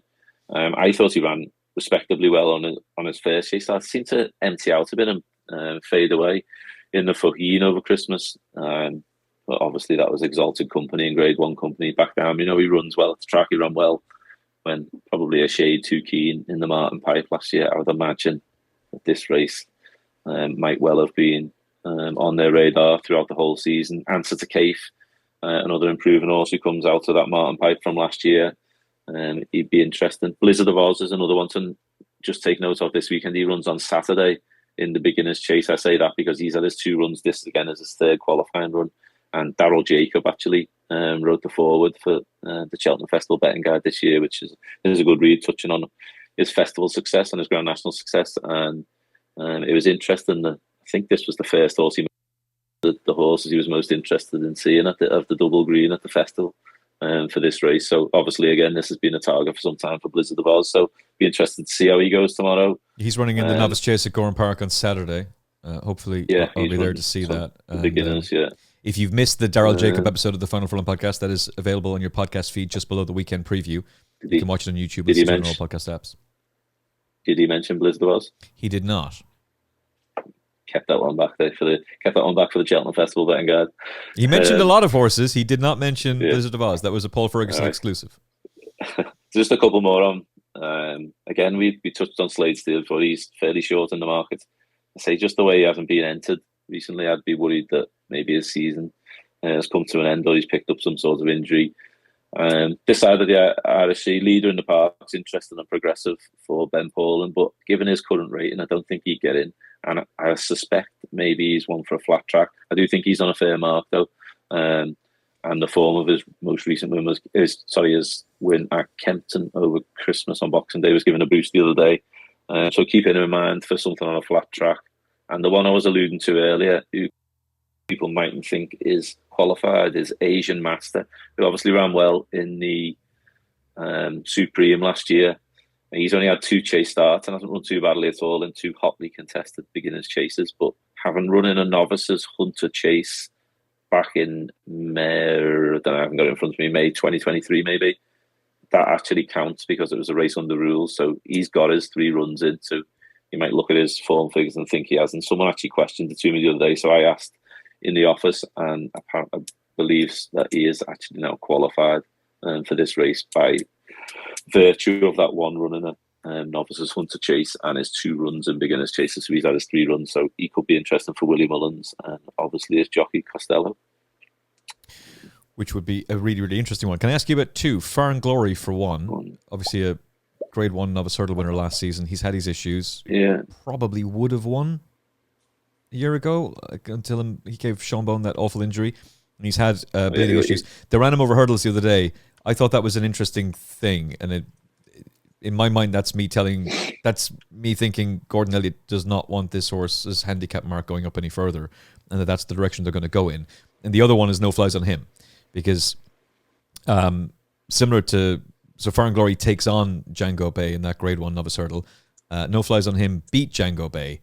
I thought he ran respectably well on his first chase. I seemed to empty out a bit and fade away in the Faugheen over Christmas. But obviously that was Exalted Company and Grade 1 Company back down. You know, he runs well at the track. He ran well when probably a shade too keen in the Martin Pipe last year. I would imagine that this race might well have been on their radar throughout the whole season. Answer to Cafe, another improving horse who comes out of that Martin Pipe from last year. He'd be interesting. Blizzard of Oz is another one to just take note of this weekend. He runs on Saturday in the beginner's chase. I say that because he's had his 2 runs. This again is his 3rd qualifying run. And Darryl Jacob actually wrote the foreword for the Cheltenham Festival betting guide this year, which is a good read, touching on his festival success and his Grand National success. And it was interesting that I think this was the first horse the horses he was most interested in seeing of the double green at the festival for this race. So obviously, again, this has been a target for some time for Blizzard of Oz. So be interested to see how he goes tomorrow. He's running in the Novice Chase at Croke Park on Saturday. Hopefully, I'll be there to see that. And, beginners, yeah. If you've missed the Darryl Jacob episode of the Final Furlong podcast, that is available on your podcast feed just below the weekend preview. You can watch it on YouTube and all podcast apps. Did he mention Blizzard of Oz? He did not. Kept that one back for the Cheltenham Festival betting guide. He mentioned a lot of horses. He did not mention Blizzard of Oz. That was a Paul Ferguson exclusive. Just a couple more on. Again, we touched on Slade Steele before. He's fairly short in the market. I say just the way he hasn't been entered recently, I'd be worried that maybe his season has come to an end or he's picked up some sort of injury. This side of the RSC, leader in the park, is interesting and progressive for Ben Pauling, but given his current rating, I don't think he'd get in. And I suspect maybe he's one for a flat track. I do think he's on a fair mark though. And the form of his most recent win his win at Kempton over Christmas on Boxing Day was given a boost the other day. So keeping him in mind for something on a flat track. And the one I was alluding to earlier, who people mightn't think is qualified, is Asian Master, who obviously ran well in the Supreme last year. He's only had 2 chase starts and hasn't run too badly at all in 2 hotly contested beginners chases, but having run in a novices hunter chase back in May, I don't know, I haven't got it in front of me, May 2023 maybe, that actually counts because it was a race under rules. So he's got his 3 runs in, so you might look at his form figures and think he has. And someone actually questioned it to me the other day, so I asked in the office, and apparently believes that he is actually now qualified for this race by virtue of that 1 run in a novices hunter chase and his 2 runs in beginners chases. So he's had his 3 runs, so he could be interesting for Willie Mullins and obviously his jockey Costello, which would be a really, really interesting one. Can I ask you about 2? Far and Glory for 1. Obviously a Grade 1 novice hurdle winner last season. He's had his issues. Yeah, probably would have won a year ago until he gave Sean Bone that awful injury, and he's had bleeding issues. They ran him over hurdles the other day. I thought that was an interesting thing, and in my mind, that's me thinking Gordon Elliott does not want this horse's handicap mark going up any further, and that's the direction they're going to go in. And the other one is no flies on him, because similar to Far and Glory takes on Jango Baie in that Grade 1 novice hurdle. No flies on him beat Jango Baie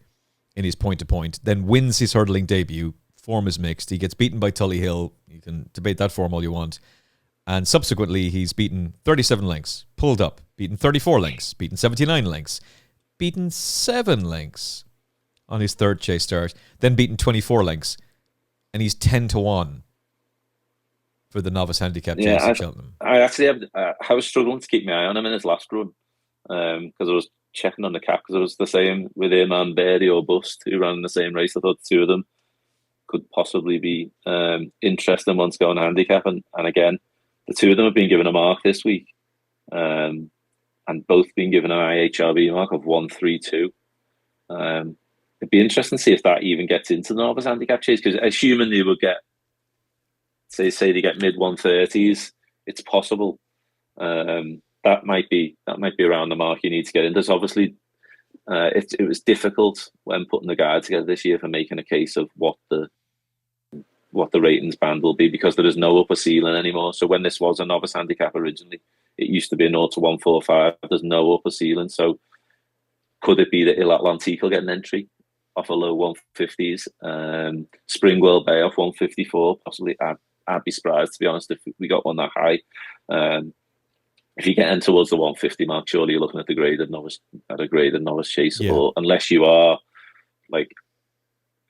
in his point-to-point, then wins his hurdling debut. Form is mixed. He gets beaten by Tully Hill. You can debate that form all you want. And subsequently, he's beaten 37 lengths, pulled up, beaten 34 lengths, beaten 79 lengths, beaten 7 lengths on his 3rd chase start, then beaten 24 lengths, and he's 10-1 for the novice handicap chase at Cheltenham. I was struggling to keep my eye on him in his last run because I was checking on the cap, because it was the same with him and Birdie or Bust, who ran in the same race. I thought the 2 of them could possibly be interesting ones going handicap. And again, the two of them have been given a mark this week, and both been given an IHRB mark of 132. It'd be interesting to see if that even gets into the Novice Handicap Chase, because assuming they would get, say they get mid 130s, it's possible. That might be around the mark you need to get in. There's obviously it was difficult when putting the guide together this year for making a case of what the ratings band will be, because there is no upper ceiling anymore. So when this was a Novice Handicap originally, it used to be a 0 to 145. There's no upper ceiling. So could it be that Il Atlantique will get an entry off a low 150s? Springwell Bay off 154, possibly. I'd be surprised, to be honest, if we got one that high. If you get in towards the 150 mark, surely you're looking at a graded novice chase, or unless you are like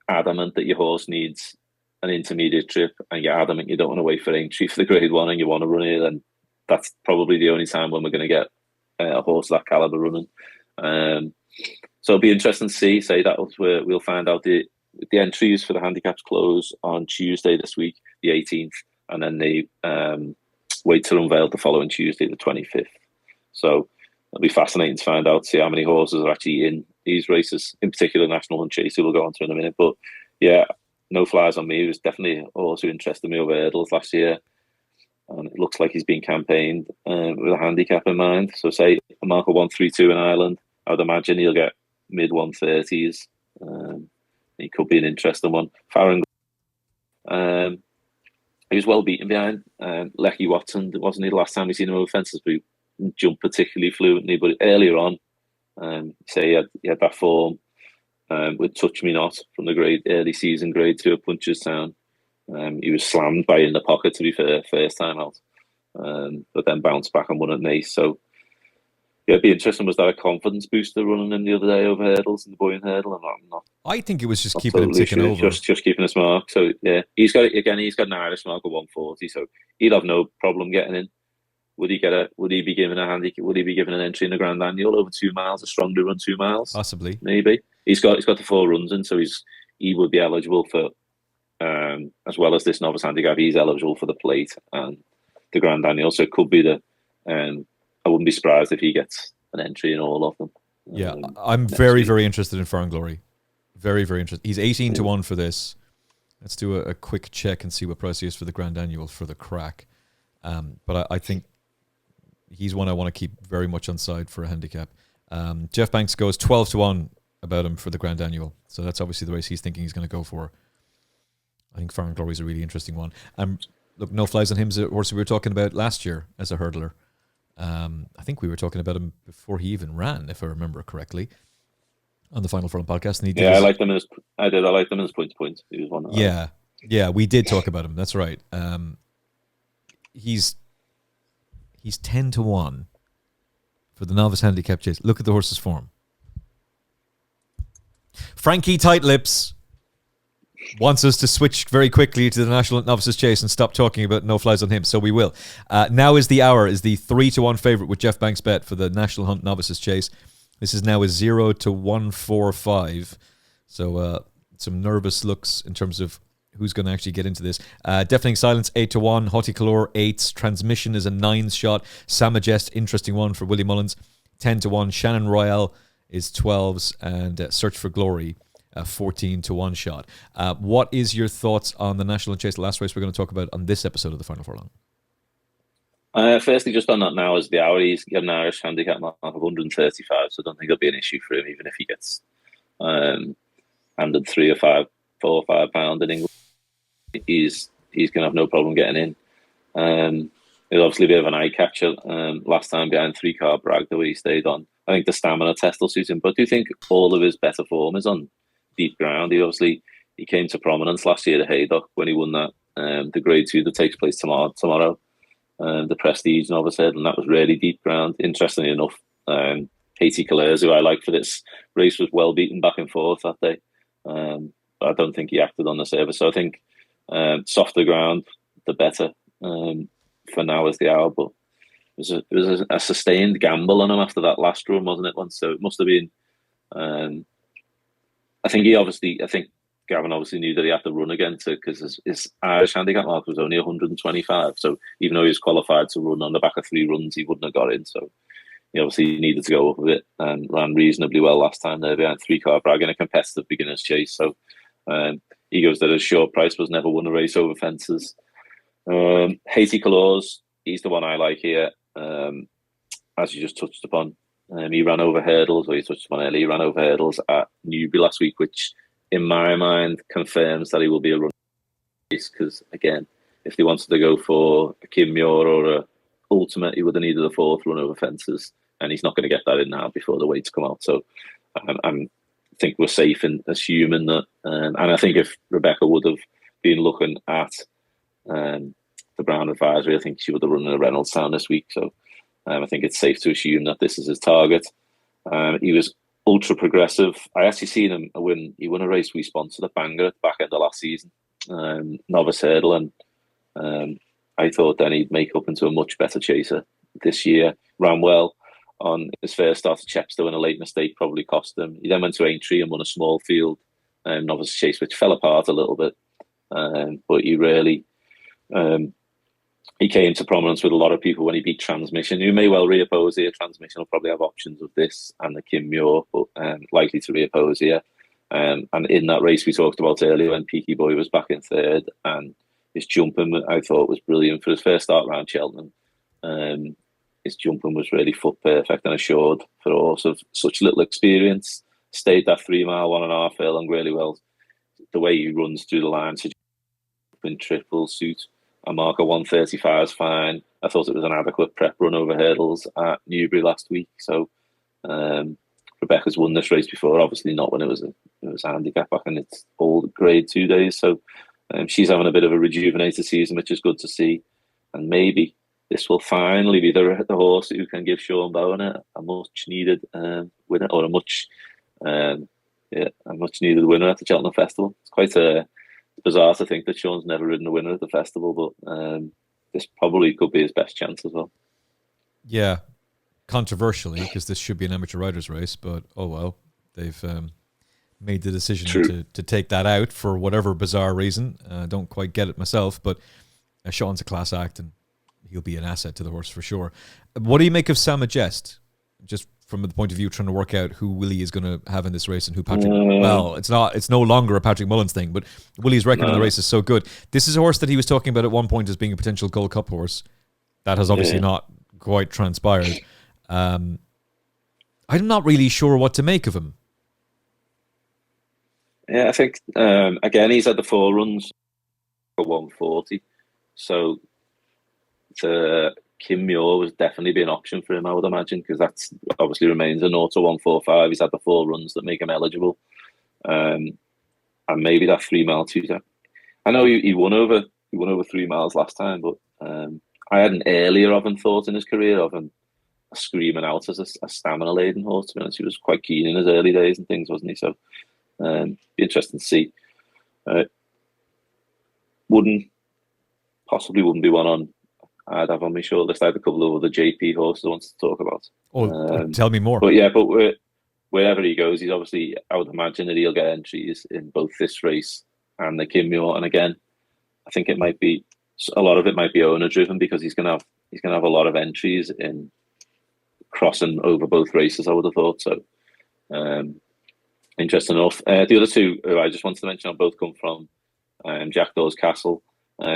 adamant that your horse needs an intermediate trip and you're adamant you don't want to wait for entry for the grade one and you want to run it, then that's probably the only time when we're going to get a horse that caliber running. So it'll be interesting to see. Say that was where we'll find out the entries for the handicaps close on Tuesday this week, the 18th, and then they wait to unveil the following Tuesday, the 25th. So it'll be fascinating to find out, see how many horses are actually in these races, in particular National Hunt Chase, who we'll go on to in a minute. But yeah, no flies on me. It was definitely a horse who interested me over hurdles last year, and it looks like he's been campaigned with a handicap in mind. So say a mark of 132 in Ireland, I would imagine he'll get mid 130s. He could be an interesting one. Farron, he was well beaten behind Lecky Watson, wasn't he, the last time we seen him over fences, but he didn't jump particularly fluently. But earlier on, say he had that form with Touch Me Not from the early season grade 2 at Punchestown. He was slammed by In the Pocket, to be fair, first time out, but then bounced back and won at Nace. So yeah, it'd be interesting. Was that a confidence booster running him the other day over hurdles in the buoyant hurdle? I think it was just keeping him ticking over. Just keeping his mark. So yeah, he's got an Irish mark of 140, so he'd have no problem getting in. Would he be given a handicap? Would he be given an entry in the Grand Annual over 2 miles? A strongly run 2 miles? Possibly. Maybe. He's got the 4 runs in, so he would be eligible for, as well as this novice handicap, he's eligible for the plate and the Grand Annual. So it could be I wouldn't be surprised if he gets an entry in all of them. Yeah, I'm very, very interested in Foreign Glory. Very, very interested. He's 18 to 1 for this. Let's do a quick check and see what price he is for the Grand Annual for the crack. But I think he's one I want to keep very much on side for a handicap. Jeff Banks goes 12 to 1 about him for the Grand Annual. So that's obviously the race he's thinking he's going to go for. I think Foreign Glory is a really interesting one. Look, no flies on him is a horse we were talking about last year as a hurdler. I think we were talking about him before he even ran, if I remember correctly, on the Final Furlong podcast. And I liked him as I liked him as point to point. He was one. Yeah, we did talk about him. That's right. He's 10 to 1 for the Novice Handicap Chase. Look at the horse's form. Frankie Tight Lips wants us to switch very quickly to the National Novices Chase and stop talking about no flies on him, so we will. Now is the hour, is the 3 to 1 favourite with Jeff Banks bet for the National Hunt Novices Chase. This is now a 0 to 145. So some nervous looks in terms of who's going to actually get into this. Deafening Silence 8 to 1. Haughty Calor 8s. Transmission is a 9s shot. Samajest, interesting one for Willie Mullins, 10 to 1. Shannon Royale is 12s, and Search for Glory 14 to 1 shot. What is your thoughts on the National Chase, the last race we're going to talk about on this episode of the Final Furlong? Firstly, just on that now is the hour. He's got an Irish handicap mark of 135, so I don't think it'll be an issue for him, even if he gets handed 3 or 4 or 5 pound in England. He's going to have no problem getting in. It'll obviously be a bit of an eye catcher. Last time behind 3-car Bragg, the way he stayed on. I think the stamina test will suit him, but I do think all of his better form is on deep ground. He came to prominence last year at Haydock when he won that the Grade 2 that takes place tomorrow. The Prestige Novice Head, and that was really deep ground. Interestingly enough, Katie Calers, who I like for this race, was well beaten back and forth that day. But I don't think he acted on the service. So I think softer ground, the better for now is the hour. But it was a sustained gamble on him after that last run, wasn't it? Once, so it must have been. I think Gavin obviously knew that he had to run again because his Irish handicap mark was only 125. So even though he was qualified to run on the back of 3 runs, he wouldn't have got in. So he obviously needed to go up a bit and ran reasonably well last time there behind 3-car brag in a competitive beginner's chase. So he goes that a short price was never won a race over fences. Haiti Claus, he's the one I like here. As you just touched upon, he ran over hurdles, or you touched upon earlier, he ran over hurdles at Newbury last week, which in my mind confirms that he will be a runner race, because again, if they wanted to go for a Kim Muir or a Ultimate, he would have needed a 4th run over fences, and he's not going to get that in now before the weights come out. So I think we're safe in assuming that, and I think if Rebecca would have been looking at the Brown Advisory, I think she would have run a Reynolds sound this week. So I think it's safe to assume that this is his target. He was ultra progressive. I actually seen him win. He won a race we sponsored at Bangor at the back end of last season, novice hurdle, and I thought then he'd make up into a much better chaser this year. Ran well on his first start at Chepstow, and a late mistake probably cost him. He then went to Aintree and won a small field novice chase, which fell apart a little bit, but he really he came to prominence with a lot of people when he beat Transmission, who may well reoppose here. Transmission will probably have options of this and the Kim Muir, but likely to reoppose here. And in that race we talked about earlier, when Peaky Boy was back in 3rd, and his jumping I thought was brilliant for his first start around Cheltenham. His jumping was really foot perfect and assured for a horse of such little experience. Stayed that 3 mile, 1.5 furlong really well. The way he runs through the line, in triple suit, a mark of 135 is fine. I thought it was an adequate prep run over hurdles at Newbury last week. So Rebecca's won this race before, obviously not when it was a handicap back in its old grade 2 days. So she's having a bit of a rejuvenated season, which is good to see. And maybe this will finally be the horse who can give Sean Bowen a much needed winner, or a much needed winner at the Cheltenham Festival. It's quite bizarre to think that Sean's never ridden a winner at the festival, but this probably could be his best chance as well. Yeah, controversially, because this should be an amateur riders race, but oh well, they've made the decision to take that out for whatever bizarre reason. I don't quite get it myself, but Sean's a class act and he'll be an asset to the horse for sure. What do you make of Sam Majest? Just from the point of view trying to work out who Willie is going to have in this race and who Patrick... Well, it's no longer a Patrick Mullins thing, but Willie's record in the race is so good. This is a horse that he was talking about at one point as being a potential Gold Cup horse. That has obviously not quite transpired. I'm not really sure what to make of him. Yeah, I think, again, he's had the 4 runs for 140. So Kim Muir would definitely be an option for him, I would imagine, because that's obviously remains a 0 to 145. He's had the 4 runs that make him eligible. And maybe that 3 mile 2. I know he won over 3 miles last time, but I had an earlier of him thought in his career of him screaming out as a stamina laden horse. To be honest, he was quite keen in his early days and things, wasn't he? So be interesting to see. Wouldn't be one on I'd have on my shortlist. I had a couple of other JP horses I wanted to talk about. Tell me more. But yeah, wherever he goes, he's obviously, I would imagine that he'll get entries in both this race and the Kim Muir. And again, I think a lot of it might be owner driven, because he's gonna have a lot of entries in crossing over both races, I would have thought. So interesting enough. The other 2 who I just wanted to mention have both come from Jackdaw's Castle.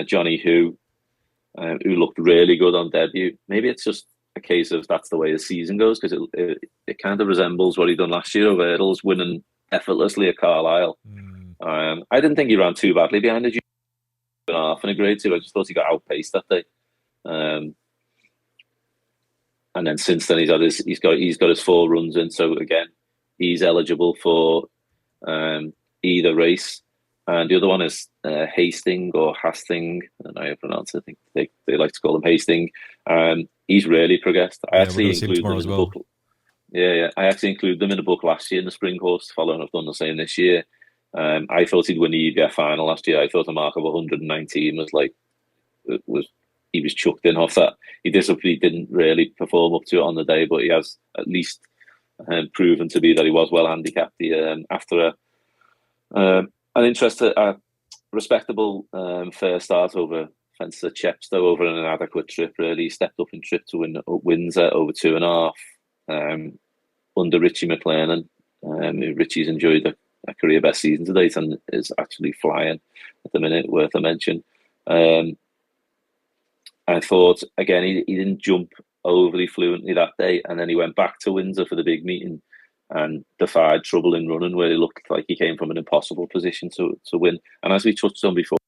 Johnny who looked really good on debut. Maybe it's just a case of that's the way the season goes, because it kind of resembles what he done last year over hurdles, winning effortlessly at Carlisle. I didn't think he ran too badly behind the half in a grade 2. I just thought he got outpaced that day. And then since then he's got his 4 runs in. So again, he's eligible for either race. And the other one is Hastings or Hastings. I don't know how you pronounce it. I think they like to call him Hastings. He's really progressed. I actually include them in the book. Yeah. I actually included them in the book last year in the Spring Horse Following. I've done the same this year. I thought he'd win the EBF final last year. I thought a mark of 119 he was chucked in off that. He didn't really perform up to it on the day, but he has at least proven to be that he was well handicapped. After an interesting, respectable first start over fences at Chepstow, over an inadequate trip. Really stepped up in trip to win Windsor over 2.5 under Richie McLennan. Richie's enjoyed a career best season to date and is actually flying at the minute. Worth a mention. I thought again he didn't jump overly fluently that day, and then he went back to Windsor for the big meeting and defied trouble in running, where he looked like he came from an impossible position to win. And as we touched on before,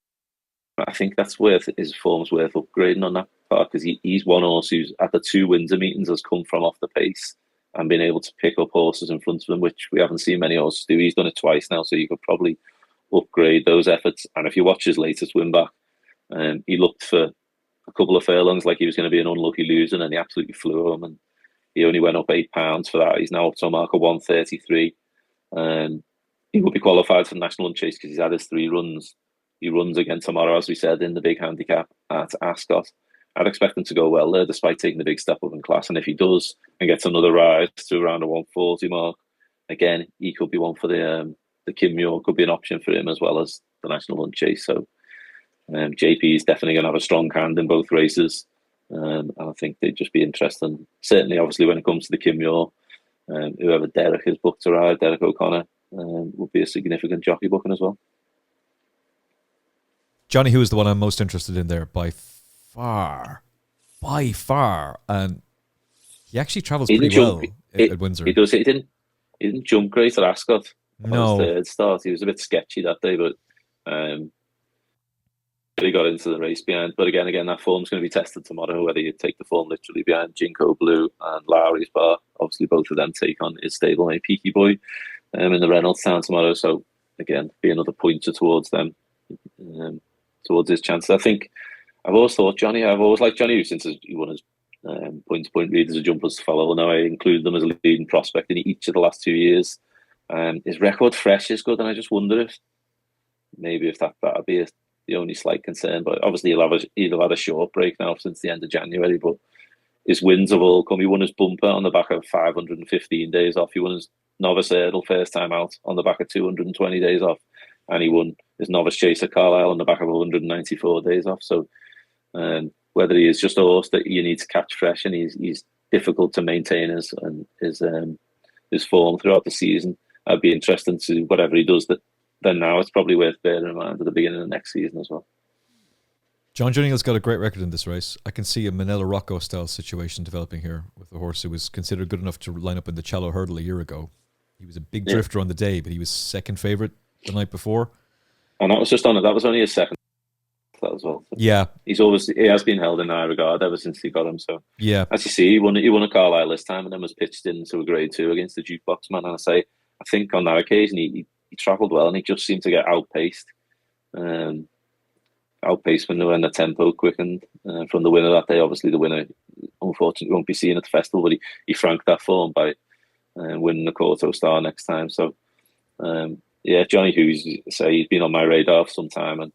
I think that's his form's worth upgrading on that part, because he's one horse who's at the 2 Windsor meetings has come from off the pace and been able to pick up horses in front of him, which we haven't seen many horses do. He's done it twice now, so you could probably upgrade those efforts. And if you watch his latest win back, he looked for a couple of furlongs like he was going to be an unlucky loser, and he absolutely flew him, and he only went up £8 for that. He's now up to a mark of 133. He will be qualified for the National Ante Chase because he's had his 3 runs. He runs again tomorrow, as we said, in the big handicap at Ascot. I'd expect him to go well there, despite taking the big step up in class. And if he does and gets another rise to around a 140 mark, again, he could be one for the Kingmaker. Could be an option for him as well as the National Ante Chase. So JP is definitely going to have a strong hand in both races. And I think they'd just be interesting. Certainly, obviously, when it comes to the Kingmaker, whoever Derek has booked to ride, Derek O'Connor, would be a significant jockey booking as well. Johnny Who is the one I'm most interested in there by far. And he actually travels pretty well at Windsor. He does. He didn't jump great at Ascot. No. His third start. He was a bit sketchy that day, but he got into the race behind. But again, that form's going to be tested tomorrow, whether you take the form literally behind Jinko Blue and Lowry's Bar. Obviously, both of them take on his stablemate Peaky Boy in the Reynolds Town tomorrow. So, again, be another pointer towards them, towards his chances. I think I've always liked Johnny Who since he won his point-to-point readers of jumpers to follow. Now I included them as a leading prospect in each of the last 2 years. His record fresh is good, and I just wonder if that'd be the only slight concern. But obviously he'll have had a short break now since the end of January. But his wins have all come. He won his bumper on the back of 515 days off. He won his novice hurdle first time out on the back of 220 days off, and he won his novice chase at Carlisle on the back of 194 days off. So whether he is just a horse that you need to catch fresh, and he's difficult to maintain his form throughout the season, I'd be interested to whatever he does. Then now it's probably worth bearing in mind at the beginning of next season as well. John Junior's got a great record in this race. I can see a Manila Rocco style situation developing here with a horse who was considered good enough to line up in the Challow Hurdle a year ago. He was a big drifter on the day, but he was second favourite the night before. And that was only his second as well. So yeah. He has been held in high regard ever since he got him. So yeah. As you see, he won a Carlisle this time and then was pitched into a grade 2 against the Jukebox Man. And I think on that occasion he travelled well, and he just seemed to get outpaced. Outpaced when the tempo quickened from the winner that day. Obviously, the winner, unfortunately, won't be seen at the festival, but he franked that form by winning the Corto Star next time. So, Johnny Hughes, he's been on my radar for some time,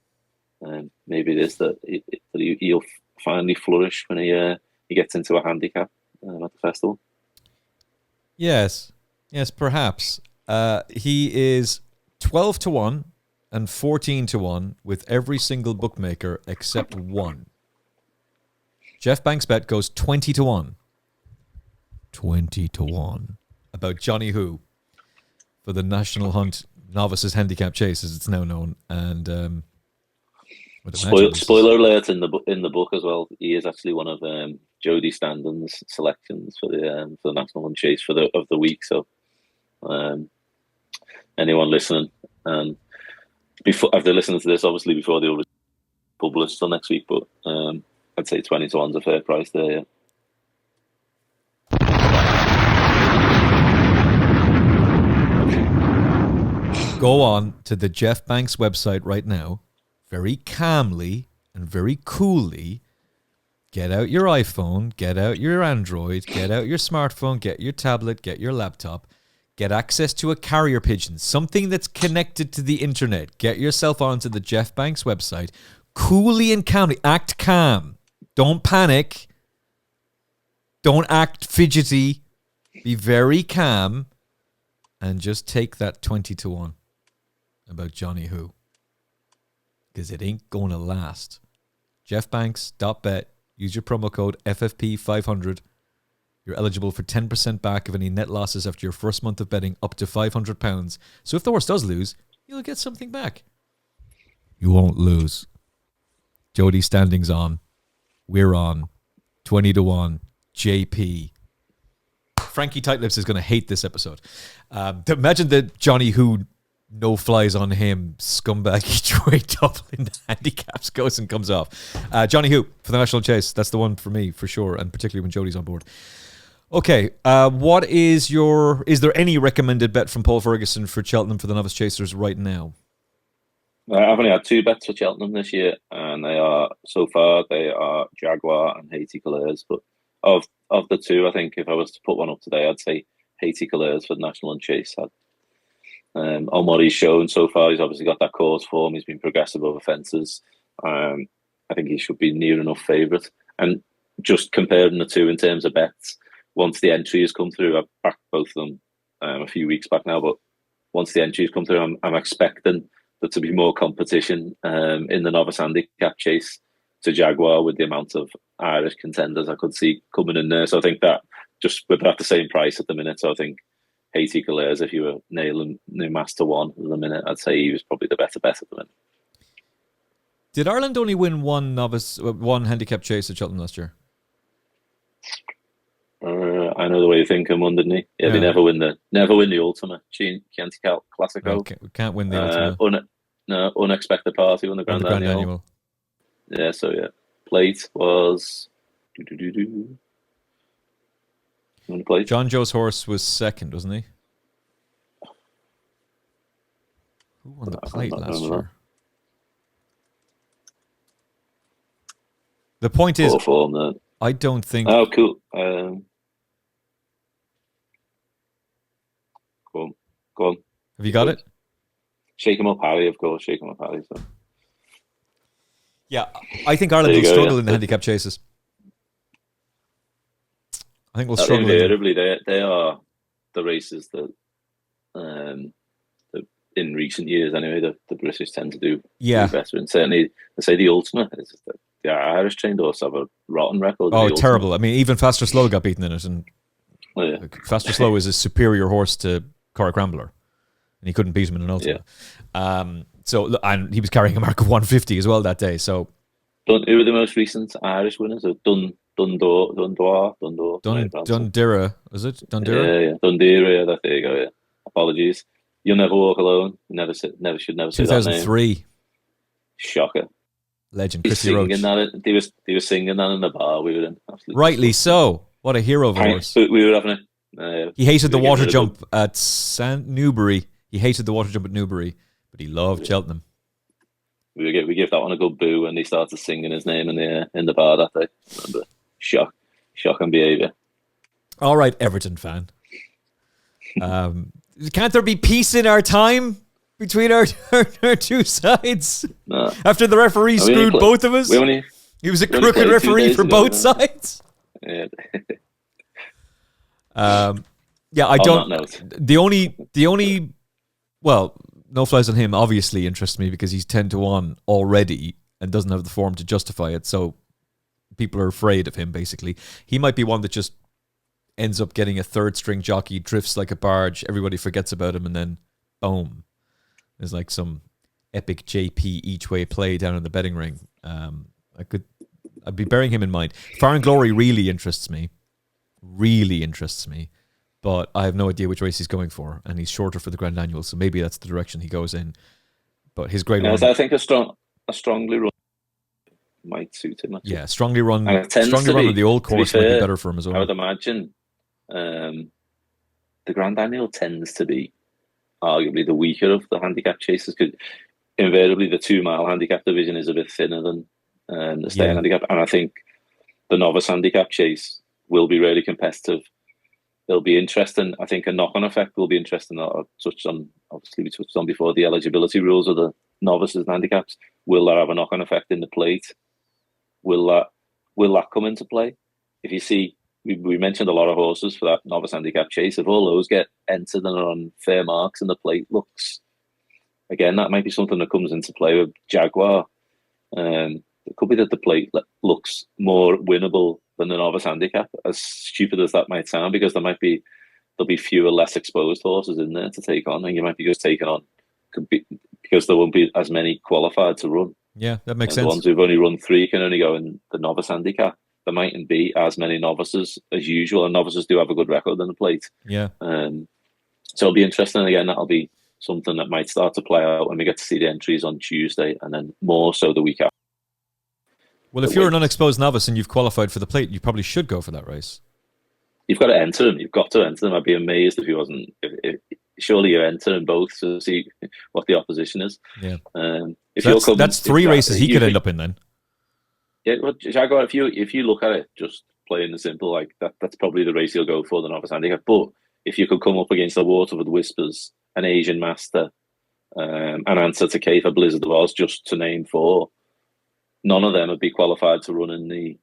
and maybe it is that he'll finally flourish when he gets into a handicap at the festival. Yes, perhaps. He is 12-1 and 14-1 with every single bookmaker except one. Jeff Banks' bet goes 20-1. 20-1 about Johnny Who for the National Hunt Novices Handicap Chase, as it's now known. And spoiler alert in the book as well. He is actually one of Jodie Standon's selections for the National Hunt Chase of the week. So anyone listening, before if they're listening to this, obviously before they'll publish till next week, but I'd say 20-1's a fair price there. Yeah. Go on to the Jeff Banks website right now, very calmly and very coolly. Get out your iPhone, get out your Android, get out your smartphone, get your tablet, get your laptop, get access to a carrier pigeon, something that's connected to the internet. Get yourself onto the Jeff Banks website, coolly and calmly. Act calm. Don't panic. Don't act fidgety. Be very calm and just take that 20-1. about Johnny Who. Because it ain't going to last. JeffBanks.bet. Use your promo code FFP500. You're eligible for 10% back of any net losses after your first month of betting up to £500. So if the horse does lose, you'll get something back. You won't lose. Jody Standing's on. We're on. 20-1. JP. Frankie Tightlips is going to hate this episode. Imagine that Johnny Who no flies on him scumbag each way double in the handicaps goes and comes off. Johnny Who for the National Chase. That's the one for me for sure, and particularly when Jody's on board. Okay, what is there any recommended bet from Paul Ferguson for Cheltenham for the Novice Chasers right now? I've only had 2 bets for Cheltenham this year, and they are Jaguar and Haiti Colours. But of the 2, I think if I was to put one up today, I'd say Haiti Colours for the National Ante Chase. On what he's shown so far, he's obviously got that course form. He's been progressive over fences. I think he should be near enough favourite. And just comparing the 2 in terms of bets, once the entries come through, I've backed both of them a few weeks back now, but once the entries come through, I'm expecting there to be more competition in the Novice Handicap Chase to Jaguar with the amount of Irish contenders I could see coming in there. So I think that just with that the same price at the minute, so I think Haiti Colours, if you were nailing New Master 1 at the minute, I'd say he was probably the better bet at the minute. Did Ireland only win one handicap chase at Cheltenham last year? I know the way you think him, didn't he? Yeah, they never win the Ultimate Chianti Classico. Okay, we can't win the Ultimate. Unexpected Party won the Grand Annual. Yeah, so yeah. Plate was Plate. John Joe's horse was second, wasn't he? Who won the Plate last year? The point is, I don't think. Oh, cool. Go on. Have you got it? Shake him up, Harry. Of course, shake him up, Harry. So. Yeah, I think Ireland will struggle in the handicap chases. I think we'll struggle. Invariably, they are the races that, in recent years anyway, the British tend to do better. And certainly, I say the Ultimate is the Irish trained horse have a rotten record. Oh, terrible! I mean, even Faster Slow got beaten in it, and Faster Slow is a superior horse to Corach Rambler, and he couldn't beat him in an Ultimate. Yeah. And he was carrying a mark of 150 as well that day. So, who are the most recent Irish winners? Dundora, is it? Dundera? Yeah, Dundera. There you go. Yeah. Apologies. You'll never walk alone. You should never say that name. 2003. Shocker. Legend. Christy Roach. They were singing that in the bar we were in. Absolutely. Rightly so. What a hero of a horse. We were having it. He hated the water jump at Newbury. He hated the water jump at Newbury, but he loved Cheltenham. We give that one a good boo when he started singing his name in the bar that day. Remember, shocking behaviour. All right, Everton fan. Can't there be peace in our time between our two sides? No. After the referee screwed both of us, he was a crooked referee for both sides. Yeah. I don't. The only. Well, no flies on him obviously interests me because he's 10-1 already and doesn't have the form to justify it. So people are afraid of him. Basically, he might be one that just ends up getting a third string jockey, drifts like a barge. Everybody forgets about him, and then boom, there's like some epic JP each way play down in the betting ring. I'd be bearing him in mind. Fire and Glory really interests me, but I have no idea which race he's going for, and he's shorter for the Grand Annual, so maybe that's the direction he goes in. But his grade one, I think a strongly run might suit him. Actually. Yeah, strongly run on the old course might be better for him as well. I would imagine the Grand Annual tends to be arguably the weaker of the handicap chases, because invariably the 2 mile handicap division is a bit thinner than the stay handicap, and I think the novice handicap chase will be really competitive. It'll be interesting. I think a knock-on effect will be interesting. We touched on before the eligibility rules of the novices and handicaps. Will that have a knock-on effect in the plate? Will that come into play? If you see, we mentioned a lot of horses for that novice handicap chase. If all those get entered and are on fair marks and the plate looks again, that might be something that comes into play with Jaguar. It could be that the plate looks more winnable than the Novice Handicap, as stupid as that might sound, because there'll be fewer, less exposed horses in there to take on, and you might be just taking on because there won't be as many qualified to run. Yeah, that makes sense. The ones who've only run 3 can only go in the Novice Handicap. There mightn't be as many novices as usual, and novices do have a good record in the plate. Yeah. So it'll be interesting. Again, that'll be something that might start to play out when we get to see the entries on Tuesday, and then more so the week after. Well, if you're an unexposed novice and you've qualified for the plate, you probably should go for that race. You've got to enter them. You've got to enter them. I'd be amazed if he wasn't. Surely you're entering both to see what the opposition is. Yeah. That's 3 races he could end up in then. Yeah, well, Jaguar, if you look at it, just plain and simple, like that's probably the race he'll go for, the Novice Handicap. But if you could come up against the Waterford Whispers, an Asian Master, an answer to K for Blizzard of Oz, just to name 4, none of them would be qualified to run in the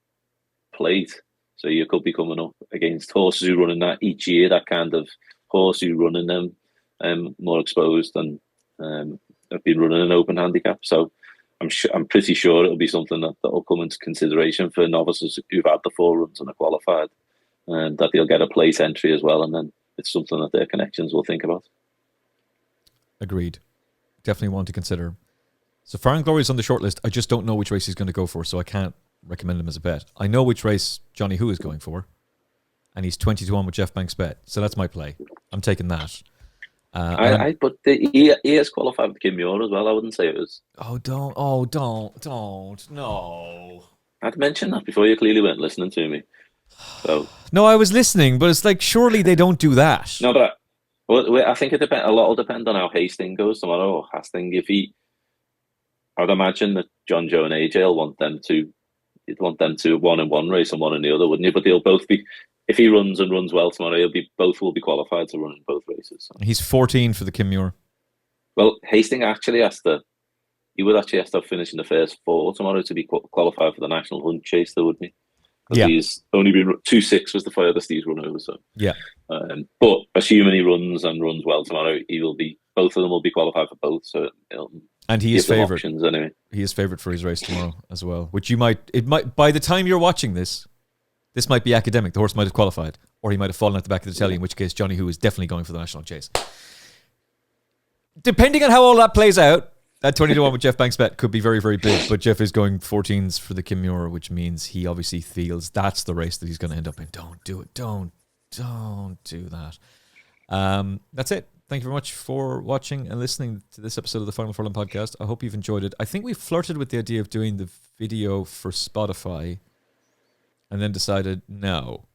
plate. So you could be coming up against horses who run in that each year, that kind of horse who run in them, more exposed and have been running an open handicap. So I'm pretty sure it'll be something that will come into consideration for novices who've had the 4 runs and are qualified, and that they'll get a place entry as well. And then it's something that their connections will think about. Agreed. Definitely one to consider. So Far and Glory is on the shortlist. I just don't know which race he's going to go for, so I can't recommend him as a bet. I know which race Johnny Who is going for, and he's 20-1 with Jeff Banks' bet. So that's my play. I'm taking that. But he has qualified with Kim Muir as well. I wouldn't say it was. Don't. No. I'd mentioned that before. You clearly weren't listening to me. So no, I was listening, but it's like surely they don't do that. No, but I think it depends. A lot will depend on how Hastings goes tomorrow. Or Hastings, I'd imagine that John, Joe, and AJ will want them to. You'd want them to one in one race and one in the other, wouldn't you? But they'll both be. If he runs well tomorrow, both will be qualified to run in both races. So. He's 14 for the Kim Muir. Well, Hastings actually he would actually have to finish in the first 4 tomorrow to be qualified for the National Hunt Chase, though, wouldn't he? Yeah. He's only been 2.6 was the furthest he's run over. So yeah. But assuming he runs well tomorrow, both of them will be qualified for both. So and he is favourite. Anyway. He is favourite for his race tomorrow as well. Which it might by the time you're watching this might be academic. The horse might have qualified, or he might have fallen at the back of the telly. In which case, Johnny Who is definitely going for the National Chase. Depending on how all that plays out, that 20-1 with Jeff Banks' bet could be very, very big. But Jeff is going 14s for the Kim Muir, which means he obviously feels that's the race that he's going to end up in. Don't do it. Don't do that. That's it. Thank you very much for watching and listening to this episode of the Final Furlong podcast. I hope you've enjoyed it. I think we flirted with the idea of doing the video for Spotify and then decided no.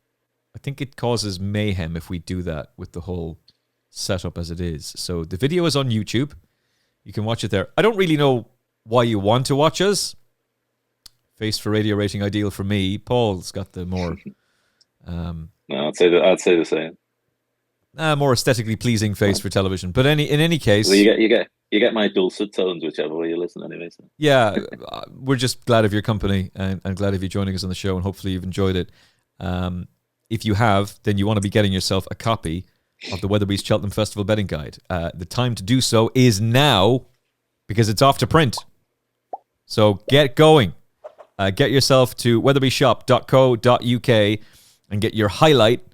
I think it causes mayhem if we do that with the whole setup as it is. So the video is on YouTube. You can watch it there. I don't really know why you want to watch us. Face for radio rating ideal for me. Paul's got the more... no, I'd say the same. More aesthetically pleasing face for television. But in any case... Well, you get my dulcet tones, whichever way you listen anyway. So. Yeah, we're just glad of your company and glad of you joining us on the show, and hopefully you've enjoyed it. If you have, then you want to be getting yourself a copy of the Weatherby's Cheltenham Festival Betting Guide. The time to do so is now, because it's off to print. So get going. Get yourself to weatherbyshop.co.uk and get your highlight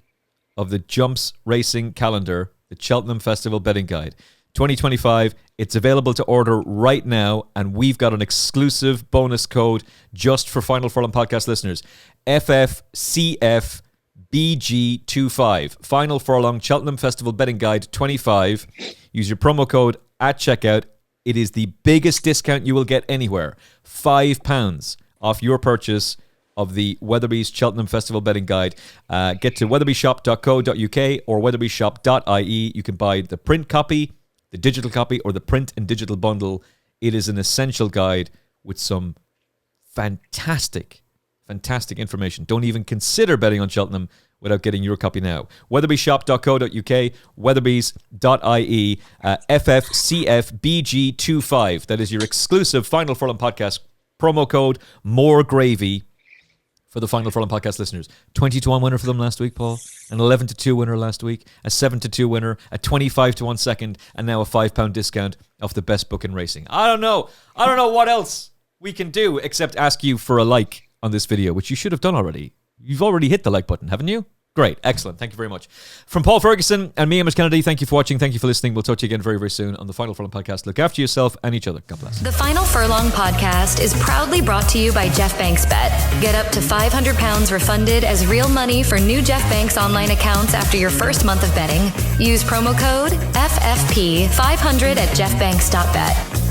of the Jumps Racing Calendar, the Cheltenham Festival Betting Guide. 2025, it's available to order right now, and we've got an exclusive bonus code just for Final Furlong podcast listeners. FFCFBG25. Final Furlong Cheltenham Festival Betting Guide 25. Use your promo code at checkout. It is the biggest discount you will get anywhere. £5 off your purchase of the Weatherby's Cheltenham Festival Betting Guide. Get to weatherbyshop.co.uk or weatherbyshop.ie. You can buy the print copy, the digital copy, or the print and digital bundle. It is an essential guide with some fantastic information. Don't even consider betting on Cheltenham without getting your copy now. weatherbyshop.co.uk, weatherby's.ie, FFCFBG25. That is your exclusive Final Furlong podcast promo code, more gravy. for the Final Furlong podcast listeners. 20-1 winner for them last week, Paul. An 11-2 winner last week. A 7-2 winner. A 25-1 second. And now a £5 discount off the best book in racing. I don't know what else we can do except ask you for a like on this video, which you should have done already. You've already hit the like button, haven't you? Great. Excellent. Thank you very much. From Paul Ferguson and me, Emmet Kennedy, thank you for watching. Thank you for listening. We'll talk to you again very, very soon on the Final Furlong podcast. Look after yourself and each other. God bless. The Final Furlong podcast is proudly brought to you by Jeff Banks Bet. Get up to £500 refunded as real money for new Jeff Banks online accounts after your first month of betting. Use promo code FFP500 at jeffbanks.bet.